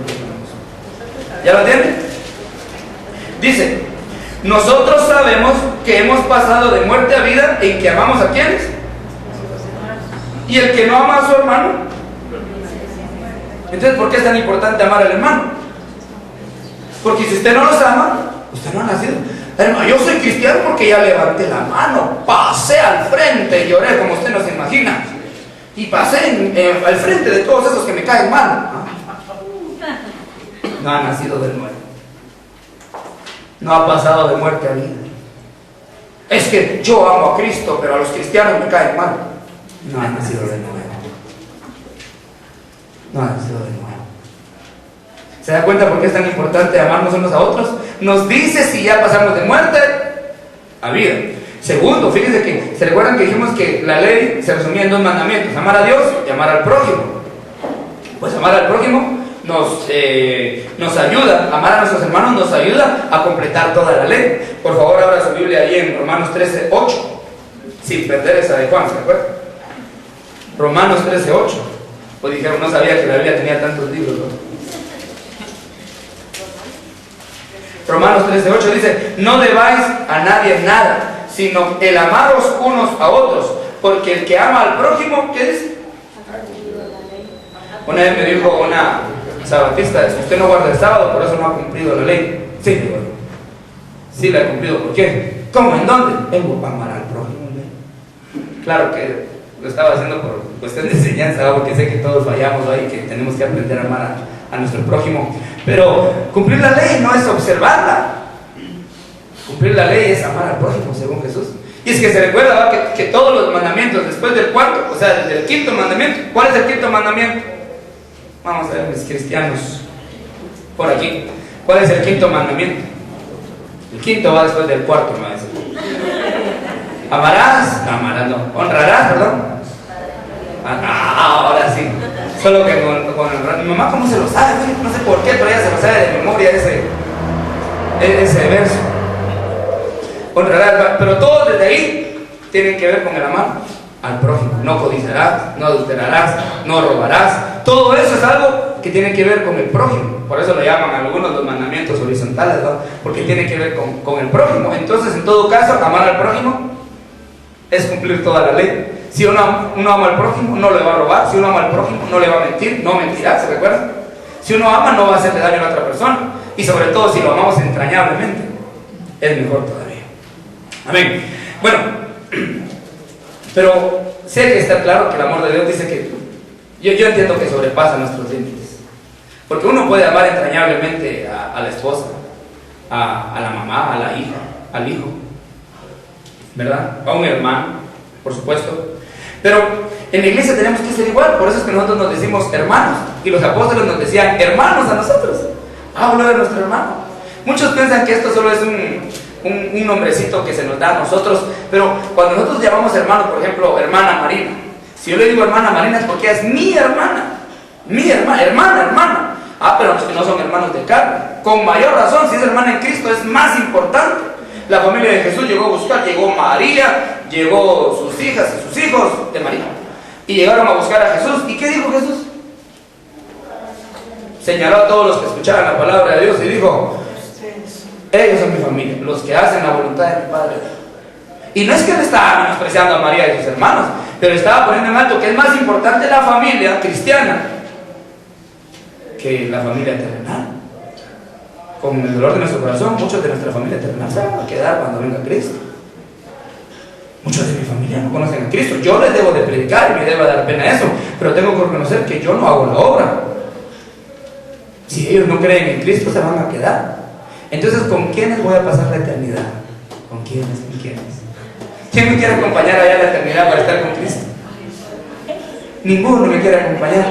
¿Ya lo entienden? Dice: nosotros sabemos que hemos pasado de muerte a vida en que amamos a quienes. Y el que no ama a su hermano. Entonces, ¿por qué es tan importante amar al hermano? Porque si usted no los ama, usted no ha nacido. Hermano, yo soy cristiano porque ya levanté la mano, pasé al frente y lloré como usted no se imagina. Y pasé al frente de todos esos que me caen mal. No ha nacido de nuevo. No ha pasado de muerte a vida. Es que yo amo a Cristo, pero a los cristianos me caen mal. No ha nacido de nuevo. No ha nacido de nuevo. ¿Se da cuenta por qué es tan importante amarnos unos a otros? Nos dice si ya pasamos de muerte a vida. Segundo, fíjense que, ¿se recuerdan que dijimos que la ley se resumía en 2 mandamientos? Amar a Dios y amar al prójimo. Pues amar al prójimo nos ayuda, amar a nuestros hermanos nos ayuda a completar toda la ley. Por favor, abra su Biblia ahí en Romanos 13:8, sin perder esa de Juan, ¿se recuerdan? Romanos 13:8. Pues dijeron, no sabía que la Biblia tenía tantos libros, ¿no? Romanos 13:8 dice: no debáis a nadie nada, sino el amaros unos a otros, porque el que ama al prójimo, ¿qué dice? Una vez me dijo una sabatista: usted no guarda el sábado, por eso no ha cumplido la ley. Sí, digo, sí la he cumplido. ¿Por qué? ¿Cómo? ¿En dónde? Vengo para amar al prójimo. Claro que lo estaba haciendo por cuestión de enseñanza, porque sé que todos fallamos ahí, que tenemos que aprender a amar a nuestro prójimo. Pero cumplir la ley no es observarla. Cumplir la ley es amar al prójimo, según Jesús. Y es que se recuerda, ¿va? Que todos los mandamientos después del cuarto, o sea, desde el 5.º mandamiento. ¿Cuál es el 5.º mandamiento? Vamos a ver, mis cristianos por aquí. ¿Cuál es el 5.º mandamiento? El 5.º va después del 4.º, maestro. Honrarás, perdón. Ahora sí. Solo que con mi mamá, ¿cómo se lo sabe? No sé por qué, pero ella se lo sabe de memoria ese verso. Honrarás, pero todo desde ahí tiene que ver con el amar al prójimo. No codiciarás, no adulterarás, no robarás. Todo eso es algo que tiene que ver con el prójimo. Por eso lo llaman algunos los mandamientos horizontales, ¿no? Porque tiene que ver con el prójimo. Entonces, en todo caso, amar al prójimo es cumplir toda la ley. Si uno ama al prójimo, no le va a robar. Si uno ama al prójimo, no le va a mentir, no mentirá, ¿se recuerdan? Si uno ama, no va a hacerle daño a la otra persona. Y sobre todo, si lo amamos entrañablemente, es mejor todavía. Amén. Bueno, pero sé que está claro que el amor de Dios dice que yo entiendo que sobrepasa nuestros límites. Porque uno puede amar entrañablemente a la esposa, a la mamá, a la hija, al hijo, ¿verdad? A un hermano, por supuesto. Pero en la iglesia tenemos que ser igual. Por eso es que nosotros nos decimos hermanos. Y los apóstoles nos decían hermanos a nosotros. Hablo de nuestro hermano. Muchos piensan que esto solo es un nombrecito que se nos da a nosotros. Pero cuando nosotros llamamos hermano, por ejemplo, hermana Marina. Si yo le digo hermana Marina es porque es mi hermana. Mi hermana. Pero los que no son hermanos de carne. Con mayor razón, si es hermana en Cristo, es más importante. La familia de Jesús llegó a buscar, llegó María, llegó sus hijas y sus hijos de María. Y llegaron a buscar a Jesús. ¿Y qué dijo Jesús? Señaló a todos los que escuchaban la palabra de Dios y dijo: Ellos son mi familia, los que hacen la voluntad de mi Padre. Y no es que le estaba menospreciando a María y sus hermanos, pero estaba poniendo en alto que es más importante la familia cristiana que la familia terrenal. Con el dolor de nuestro corazón, muchos de nuestra familia terrenal se van a quedar cuando venga Cristo. Muchos de mi familia no conocen a Cristo. Yo les debo de predicar y me debe dar pena eso, pero tengo que reconocer que yo no hago la obra. Si ellos no creen en Cristo, se van a quedar. Entonces, ¿con quiénes voy a pasar la eternidad? ¿Con quiénes? ¿Con quiénes? ¿Quién me quiere acompañar allá a la eternidad para estar con Cristo? Ninguno me quiere acompañar.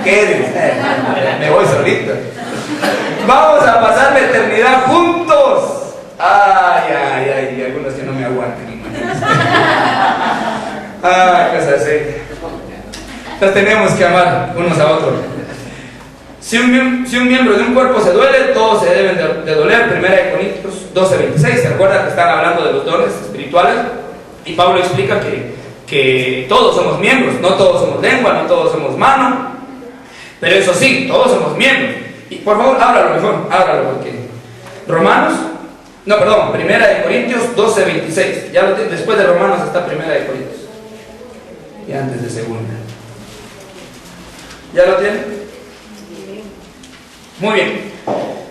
Quédense. Me voy solito. Vamos a pasar la eternidad juntos. Ay, algunos que no me aguantan. Cosas así. Nos tenemos que amar unos a otros. Si un miembro de un cuerpo se duele, todos se deben de doler. 1 Corintios 12:26. ¿Se acuerdan que están hablando de los dones espirituales? Y Pablo explica que todos somos miembros. No todos somos lengua, no todos somos mano. Pero eso sí, todos somos miembros. Y por favor, ábralo mejor, ábralo porque... 1 Corintios 12:26. Ya después de Romanos está 1 Corintios. Y antes de 2. ¿Ya lo tienen? Muy bien.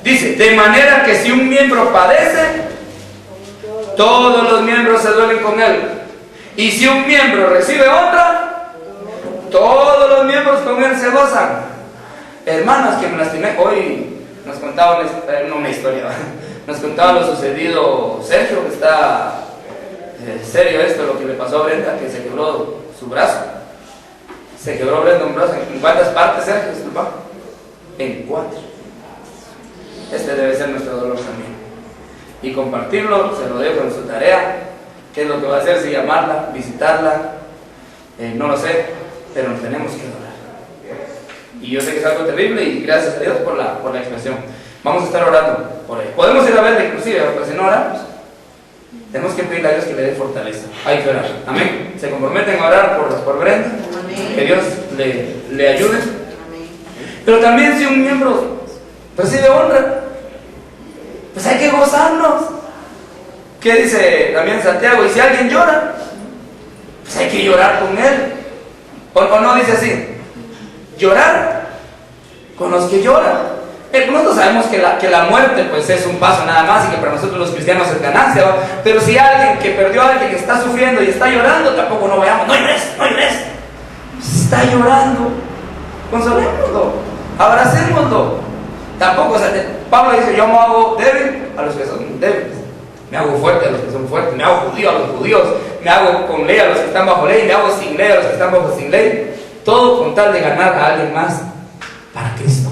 Dice, de manera que si un miembro padece, todos los miembros se duelen con él. Y si un miembro recibe honra, todos los miembros con él se gozan. Hermanos, que me lastimé, hoy nos contaba una historia. Nos contaba lo sucedido Sergio, que está serio esto, lo que le pasó a Brenda, que se quebró su brazo. Se quebró Brenda un brazo. ¿En cuántas partes, Sergio? Disculpa. En 4. Este debe ser nuestro dolor también. Y compartirlo, se lo dejo en su tarea. ¿Qué es lo que va a hacer? Si llamarla, visitarla, no lo sé, pero nos tenemos que adorar. Y yo sé que es algo terrible y gracias a Dios por la expresión. Vamos a estar orando por él. Podemos ir a verla inclusive, porque si no oramos, tenemos que pedirle a Dios que le dé fortaleza. Hay que orar. Amén. Se comprometen a orar por Brenda. Amén. Que Dios le ayude. Amén. Pero también si un miembro recibe honra, pues hay que gozarnos. ¿Qué dice también Santiago? Y si alguien llora, pues hay que llorar con él. ¿O no dice así? Llorar con los que lloran. Nosotros sabemos que la muerte pues es un paso nada más y que para nosotros los cristianos es ganancia, ¿va? Pero si alguien que perdió a alguien que está sufriendo y está llorando, tampoco no vayamos, no llores. Está llorando, consolémoslo, abracémoslo. Tampoco, o sea, Pablo dice, yo me hago débil a los que son débiles, me hago fuerte a los que son fuertes, me hago judío a los judíos, me hago con ley a los que están bajo ley, me hago sin ley a los que están bajo sin ley, todo con tal de ganar a alguien más para Cristo.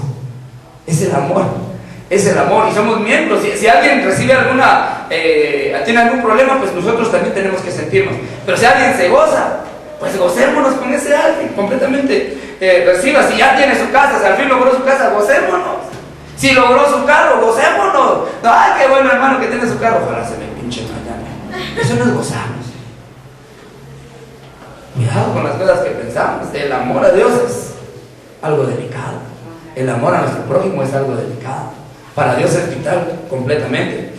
Es el amor, es el amor, y somos miembros. Si alguien recibe tiene algún problema, pues nosotros también tenemos que sentirnos. Pero si alguien se goza, pues gocémonos con ese alguien, completamente reciba. Si ya tiene su casa, si al fin logró su casa, gocémonos. Si logró su carro, gocémonos. No, ay, qué bueno hermano que tiene su carro, ojalá se me pinche mañana. Eso no es gozarnos. Cuidado con las cosas que pensamos. El amor a Dios es algo delicado. El amor a nuestro prójimo es algo delicado. Para Dios es vital, completamente.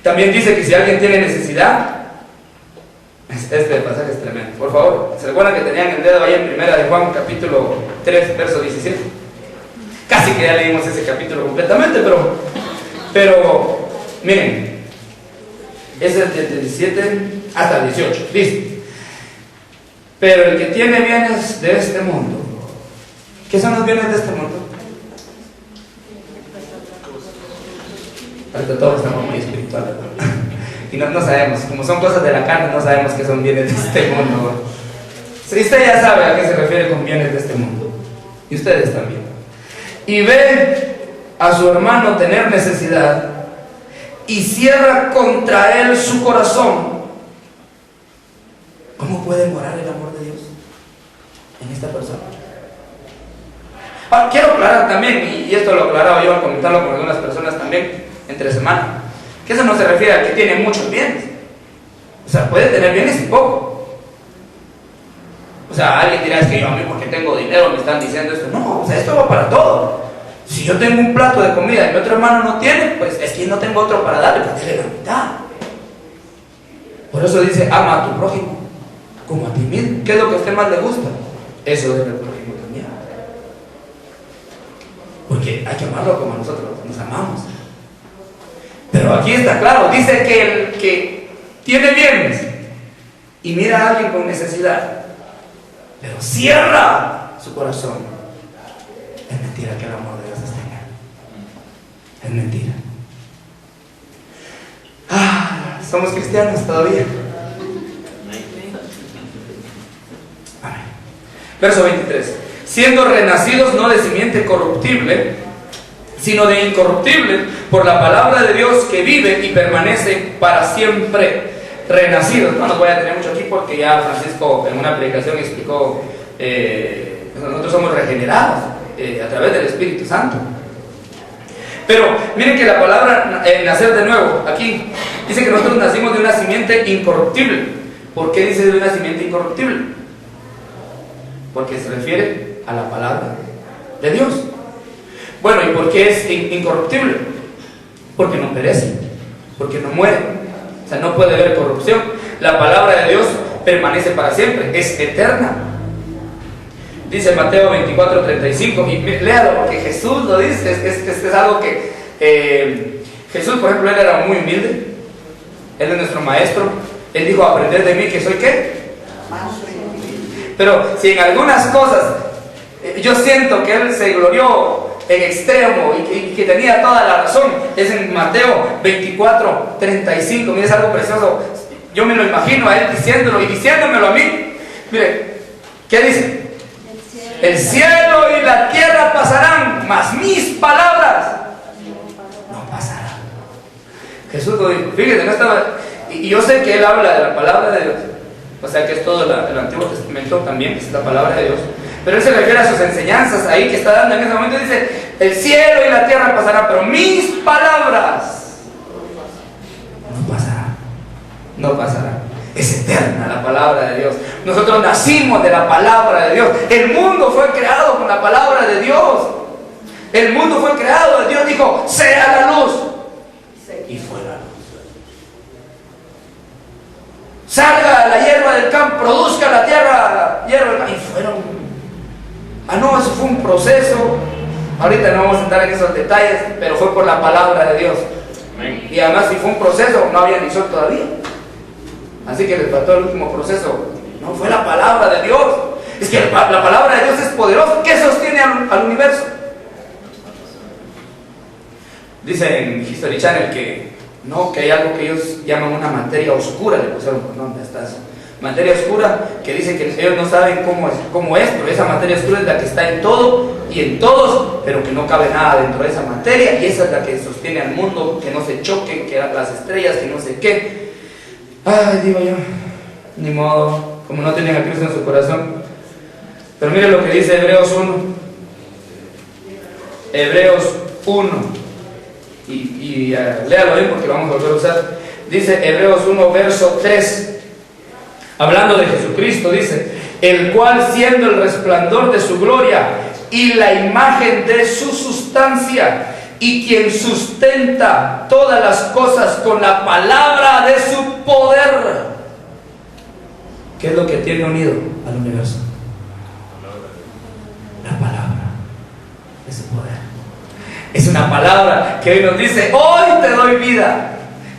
También dice que si alguien tiene necesidad, este pasaje es tremendo. Por favor, ¿se recuerdan que tenían el dedo ahí en 1 de Juan, capítulo 3, verso 17? Casi que ya leímos ese capítulo completamente, pero miren, ese es del 17 hasta el 18. Dice, pero el que tiene bienes de este mundo, ¿qué son los bienes de este mundo? Ahorita todos estamos muy espirituales, ¿no? Y no sabemos, como son cosas de la carne, no sabemos qué son bienes de este mundo. Si usted ya sabe a qué se refiere con bienes de este mundo, y ustedes también, y ve a su hermano tener necesidad y cierra contra él su corazón, ¿cómo puede morar el amor de Dios en esta persona? Ahora, quiero aclarar también, y esto lo aclaraba yo al comentarlo con algunas personas también entre semana, que eso no se refiere a que tiene muchos bienes. O sea, puede tener bienes y poco. O sea, alguien dirá, es que yo a mí porque tengo dinero me están diciendo esto. No, o sea, esto va para todo. Si yo tengo un plato de comida y mi otro hermano no tiene, pues es que no tengo otro para darle, pues dale la mitad. Por eso dice, ama a tu prójimo como a ti mismo. ¿Qué es lo que a usted más le gusta? Eso es el prójimo también. Porque hay que amarlo como nosotros nos amamos. Pero aquí está claro, dice que el que tiene bienes y mira a alguien con necesidad, pero cierra su corazón, es mentira que el amor de Dios esté en él. Es mentira. ¿Somos cristianos todavía? Amén. Verso 23. Siendo renacidos no de simiente corruptible, sino de incorruptible, por la palabra de Dios que vive y permanece para siempre. Renacidos. No nos voy a tener mucho aquí porque ya Francisco en una predicación explicó, nosotros somos regenerados a través del Espíritu Santo. Pero miren que la palabra nacer de nuevo, aquí dice que nosotros nacimos de una simiente incorruptible. ¿Por qué dice de una simiente incorruptible? Porque se refiere a la palabra de Dios. Bueno, ¿y por qué es incorruptible? Porque no perece, porque no muere, o sea, no puede haber corrupción. La palabra de Dios permanece para siempre, es eterna. Dice Mateo 24:35, y léalo porque Jesús lo dice, es algo que Jesús, por ejemplo, él era muy humilde, él es nuestro maestro, él dijo, aprended de mí que soy ¿qué? Pero si en algunas cosas yo siento que él se glorió en extremo y que tenía toda la razón, es en Mateo 24:35. Mire, es algo precioso. Yo me lo imagino a él diciéndolo y diciéndomelo a mí. Mire, ¿qué dice? El cielo y la tierra pasarán, mas mis palabras no pasarán. Jesús lo dijo. Fíjese, no estaba. Y yo sé que él habla de la palabra de Dios, o sea que es todo el Antiguo Testamento también, es la palabra de Dios. Pero él se refiere a sus enseñanzas ahí que está dando en ese momento. Dice, el cielo y la tierra pasarán, pero mis palabras no pasarán. No pasarán. Es eterna la palabra de Dios. Nosotros nacimos de la palabra de Dios. El mundo fue creado con la palabra de Dios. El mundo fue creado. Dios dijo, sea la luz. Y fue la luz. Salga la hierba del campo, produzca la tierra hierba del campo. Y fueron. No, eso fue un proceso. Ahorita no vamos a entrar en esos detalles, pero fue por la palabra de Dios. Amén. Y además, si fue un proceso, no había ni sol todavía. Así que les faltó el último proceso. No, fue la palabra de Dios. Es que la palabra de Dios es poderosa. ¿Qué sostiene al universo? Dice en History Channel que hay algo que ellos llaman una materia oscura. Le pusieron por nombre hasta eso. Materia oscura, que dicen que ellos no saben cómo es, pero esa materia oscura es la que está en todo y en todos, pero que no cabe nada dentro de esa materia, y esa es la que sostiene al mundo, que no se choquen, que las estrellas, que no sé qué. Ay, digo yo, ni modo, como no tienen a Cristo en su corazón. Pero mire lo que dice Hebreos 1. Hebreos 1. Y léalo bien porque lo vamos a volver a usar. Dice Hebreos 1, verso 3. Hablando de Jesucristo, dice, el cual siendo el resplandor de su gloria y la imagen de su sustancia, y quien sustenta todas las cosas con la palabra de su poder. ¿Qué es lo que tiene unido al universo? La palabra de su poder. Es una palabra que hoy nos dice, hoy te doy vida.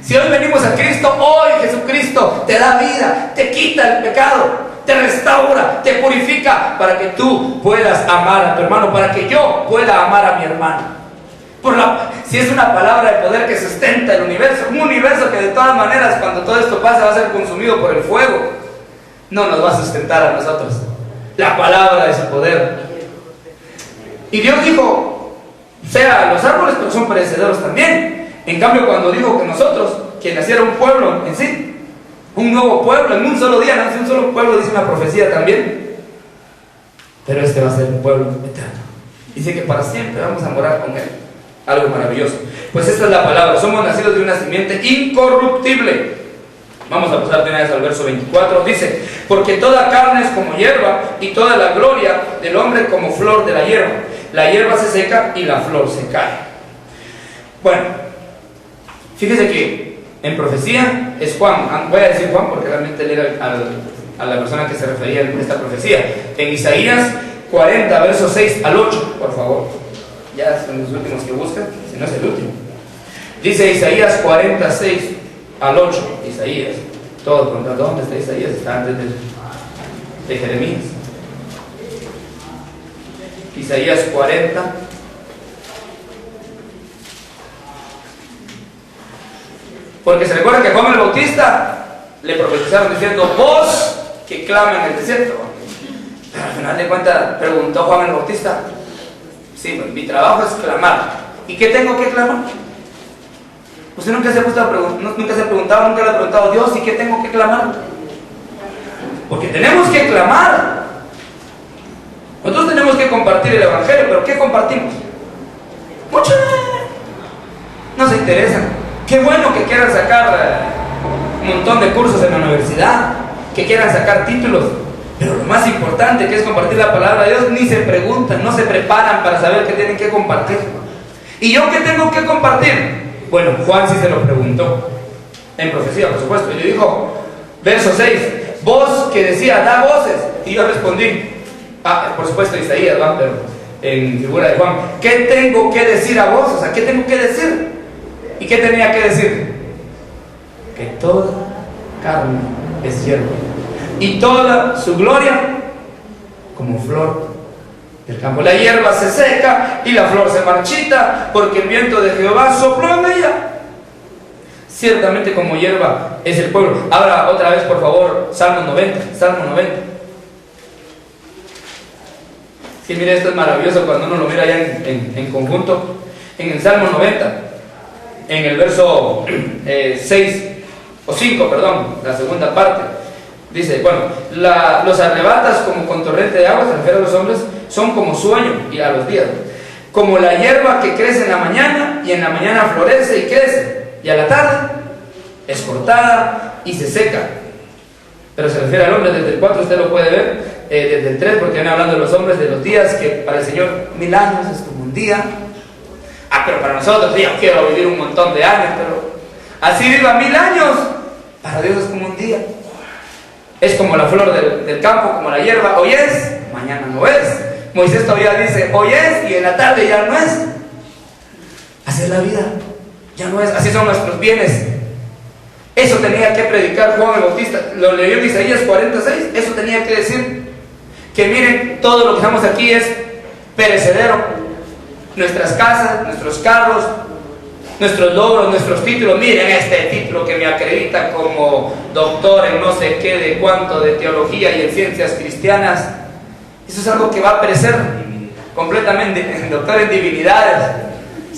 Si hoy venimos a Cristo, hoy Jesucristo te da vida, te quita el pecado, te restaura, te purifica para que tú puedas amar a tu hermano, para que yo pueda amar a mi hermano. Si es una palabra de poder que sustenta el universo, un universo que de todas maneras cuando todo esto pase va a ser consumido por el fuego, no nos va a sustentar a nosotros. La palabra de su poder. Y Dios dijo, sea los árboles, pero son perecederos también. En cambio, cuando dijo que nosotros, que naciera un pueblo en sí, un nuevo pueblo, en un solo día nace un solo pueblo, dice una profecía también. Pero este va a ser un pueblo eterno. Dice que para siempre vamos a morar con él. Algo maravilloso. Pues esta es la palabra. Somos nacidos de una simiente incorruptible. Vamos a pasar de una vez al verso 24. Dice, porque toda carne es como hierba, y toda la gloria del hombre como flor de la hierba. la hierba se seca y la flor se cae. Bueno, fíjese que en profecía es Juan, voy a decir Juan porque realmente él era a la persona que se refería en esta profecía. En Isaías 40, versos 6 al 8, por favor. Ya son los últimos que buscan, si no es el último. Dice Isaías 46 al 8. Isaías, todos preguntando dónde está Isaías, está antes de Jeremías. Isaías 40. Porque se recuerda que a Juan el Bautista le profetizaron diciendo: voz que clama en el desierto. Pero al final de cuentas preguntó Juan el Bautista: sí, mi trabajo es clamar. ¿Y qué tengo que clamar? Usted nunca se ha puesto a nunca se ha preguntado, nunca le ha preguntado: Dios, ¿y qué tengo que clamar? Porque tenemos que clamar. Nosotros tenemos que compartir el Evangelio, pero ¿qué compartimos? Mucho. No se interesan. Qué bueno que quieran sacar un montón de cursos en la universidad, que quieran sacar títulos, pero lo más importante, que es compartir la palabra de Dios, ni se preguntan, no se preparan para saber qué tienen que compartir. ¿Y yo qué tengo que compartir? Bueno, Juan sí se lo preguntó, en profecía, por supuesto, y le dijo, verso 6, voz que decía, da voces, y yo respondí, por supuesto Isaías, ¿va? Pero en figura de Juan, ¿qué tengo que decir a vos? O sea, ¿qué tengo que decir? ¿Y qué tenía que decir? Que toda carne es hierba, y toda su gloria como flor del campo. La hierba se seca y la flor se marchita, porque el viento de Jehová sopló en ella. Ciertamente como hierba es el pueblo. Ahora otra vez, por favor, Salmo 90. Salmo 90. Sí, mire, esto es maravilloso cuando uno lo mira ya en conjunto. En el Salmo 90, en el verso 6 o 5, perdón, la segunda parte, dice, bueno, los arrebatas como con torrente de agua, se refiere a los hombres, son como sueño y a los días, como la hierba que crece en la mañana, y en la mañana florece y crece, y a la tarde es cortada y se seca. Pero se refiere al hombre. Desde el 4 usted lo puede ver, desde el 3, porque viene hablando de los hombres, de los días, que para el Señor 1000 años es como un día. Pero para nosotros, yo quiero vivir un montón de años, pero así viva 1000 años, para Dios es como un día. Es como la flor del campo, como la hierba, hoy es, mañana no es. Moisés todavía dice, hoy es, y en la tarde ya no es. Así es la vida, ya no es, así son nuestros bienes. Eso tenía que predicar Juan el Bautista, lo leyó en Isaías 46, eso tenía que decir, que miren, todo lo que estamos aquí es perecedero. Nuestras casas, nuestros carros, nuestros logros, nuestros títulos. Miren este título que me acredita como doctor en no sé qué, de cuánto, de teología y en ciencias cristianas. Eso es algo que va a perecer completamente. Doctor en divinidades,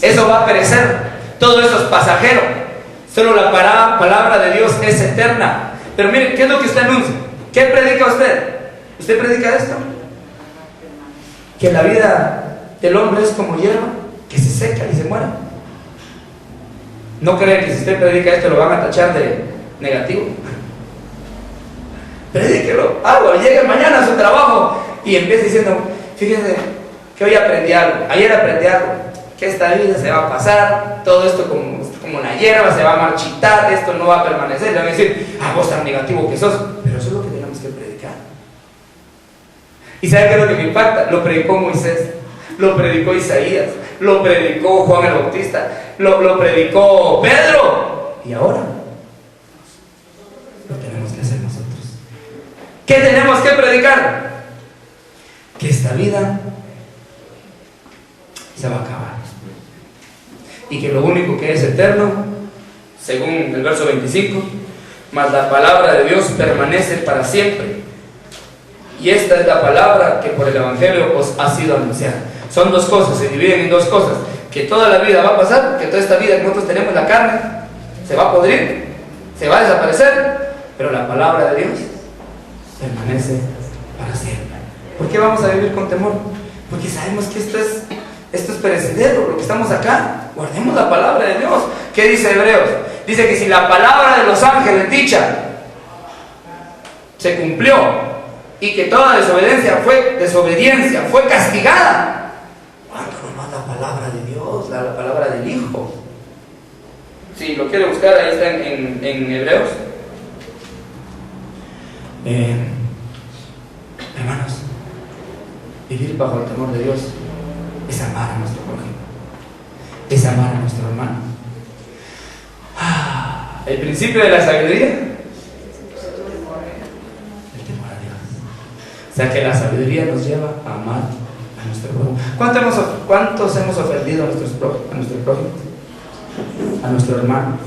eso va a perecer. Todo eso es pasajero. Solo la palabra de Dios es eterna. Pero miren, ¿qué es lo que usted anuncia? ¿Qué predica usted? ¿Usted predica esto? Que la vida del hombre es como hierba que se seca y se muere. No creen que si usted predica esto lo van a tachar de negativo. Predíquelo, llegue mañana a su trabajo y empiece diciendo, fíjense que hoy aprendí algo, ayer aprendí algo, que esta vida se va a pasar, todo esto como la hierba se va a marchitar, esto no va a permanecer. Le van a decir, vos tan negativo que sos, pero eso es lo que tenemos que predicar. ¿Y sabe qué es lo que me impacta? Lo predicó Moisés, lo predicó Isaías, lo predicó Juan el Bautista, lo predicó Pedro, y ahora lo tenemos que hacer nosotros. ¿Qué tenemos que predicar? Que esta vida se va a acabar y que lo único que es eterno, según el verso 25, mas la palabra de Dios permanece para siempre. Y esta es la palabra que por el Evangelio os ha sido anunciada. Son dos cosas, se dividen en dos cosas: que toda la vida va a pasar, que toda esta vida que nosotros tenemos, la carne, se va a podrir, se va a desaparecer, pero la palabra de Dios permanece para siempre. ¿Por qué vamos a vivir con temor? Porque sabemos que esto es perecedero, lo que estamos acá. Guardemos la palabra de Dios. ¿Qué dice Hebreos? Dice que si la palabra de los ángeles dicha se cumplió, y que toda desobediencia fue castigada, la palabra de Dios, la palabra del Hijo. Si lo quiere buscar, ahí está en Hebreos. Hermanos, vivir bajo el temor de Dios es amar a nuestro prójimo, es amar a nuestro hermano. El principio de la sabiduría, el temor a Dios. O sea que la sabiduría nos lleva a amar a nuestro prójimo. ¿Cuántos hemos ofendido a nuestro prójimo? A nuestro hermano.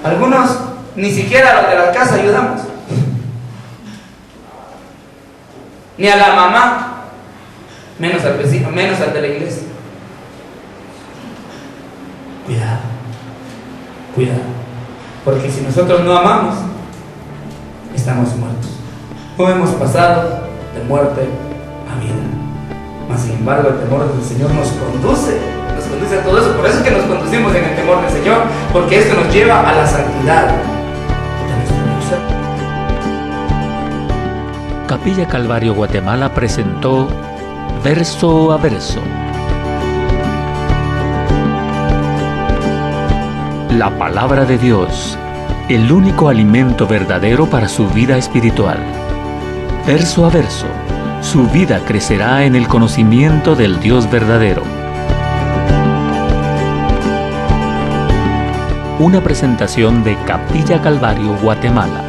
Algunos ni siquiera a los de la casa ayudamos, ni a la mamá, menos al vecino, menos al de la iglesia. Cuidado, cuidado, porque si nosotros no amamos, estamos muertos. No hemos pasado de muerte a vida. Mas sin embargo, el temor del Señor nos conduce a todo eso. Por eso es que nos conducimos en el temor del Señor, porque esto nos lleva a la santidad de nuestro Dios. Capilla Calvario Guatemala presentó Verso a Verso. La palabra de Dios, el único alimento verdadero para su vida espiritual. Verso a verso, su vida crecerá en el conocimiento del Dios verdadero. Una presentación de Capilla Calvario Guatemala.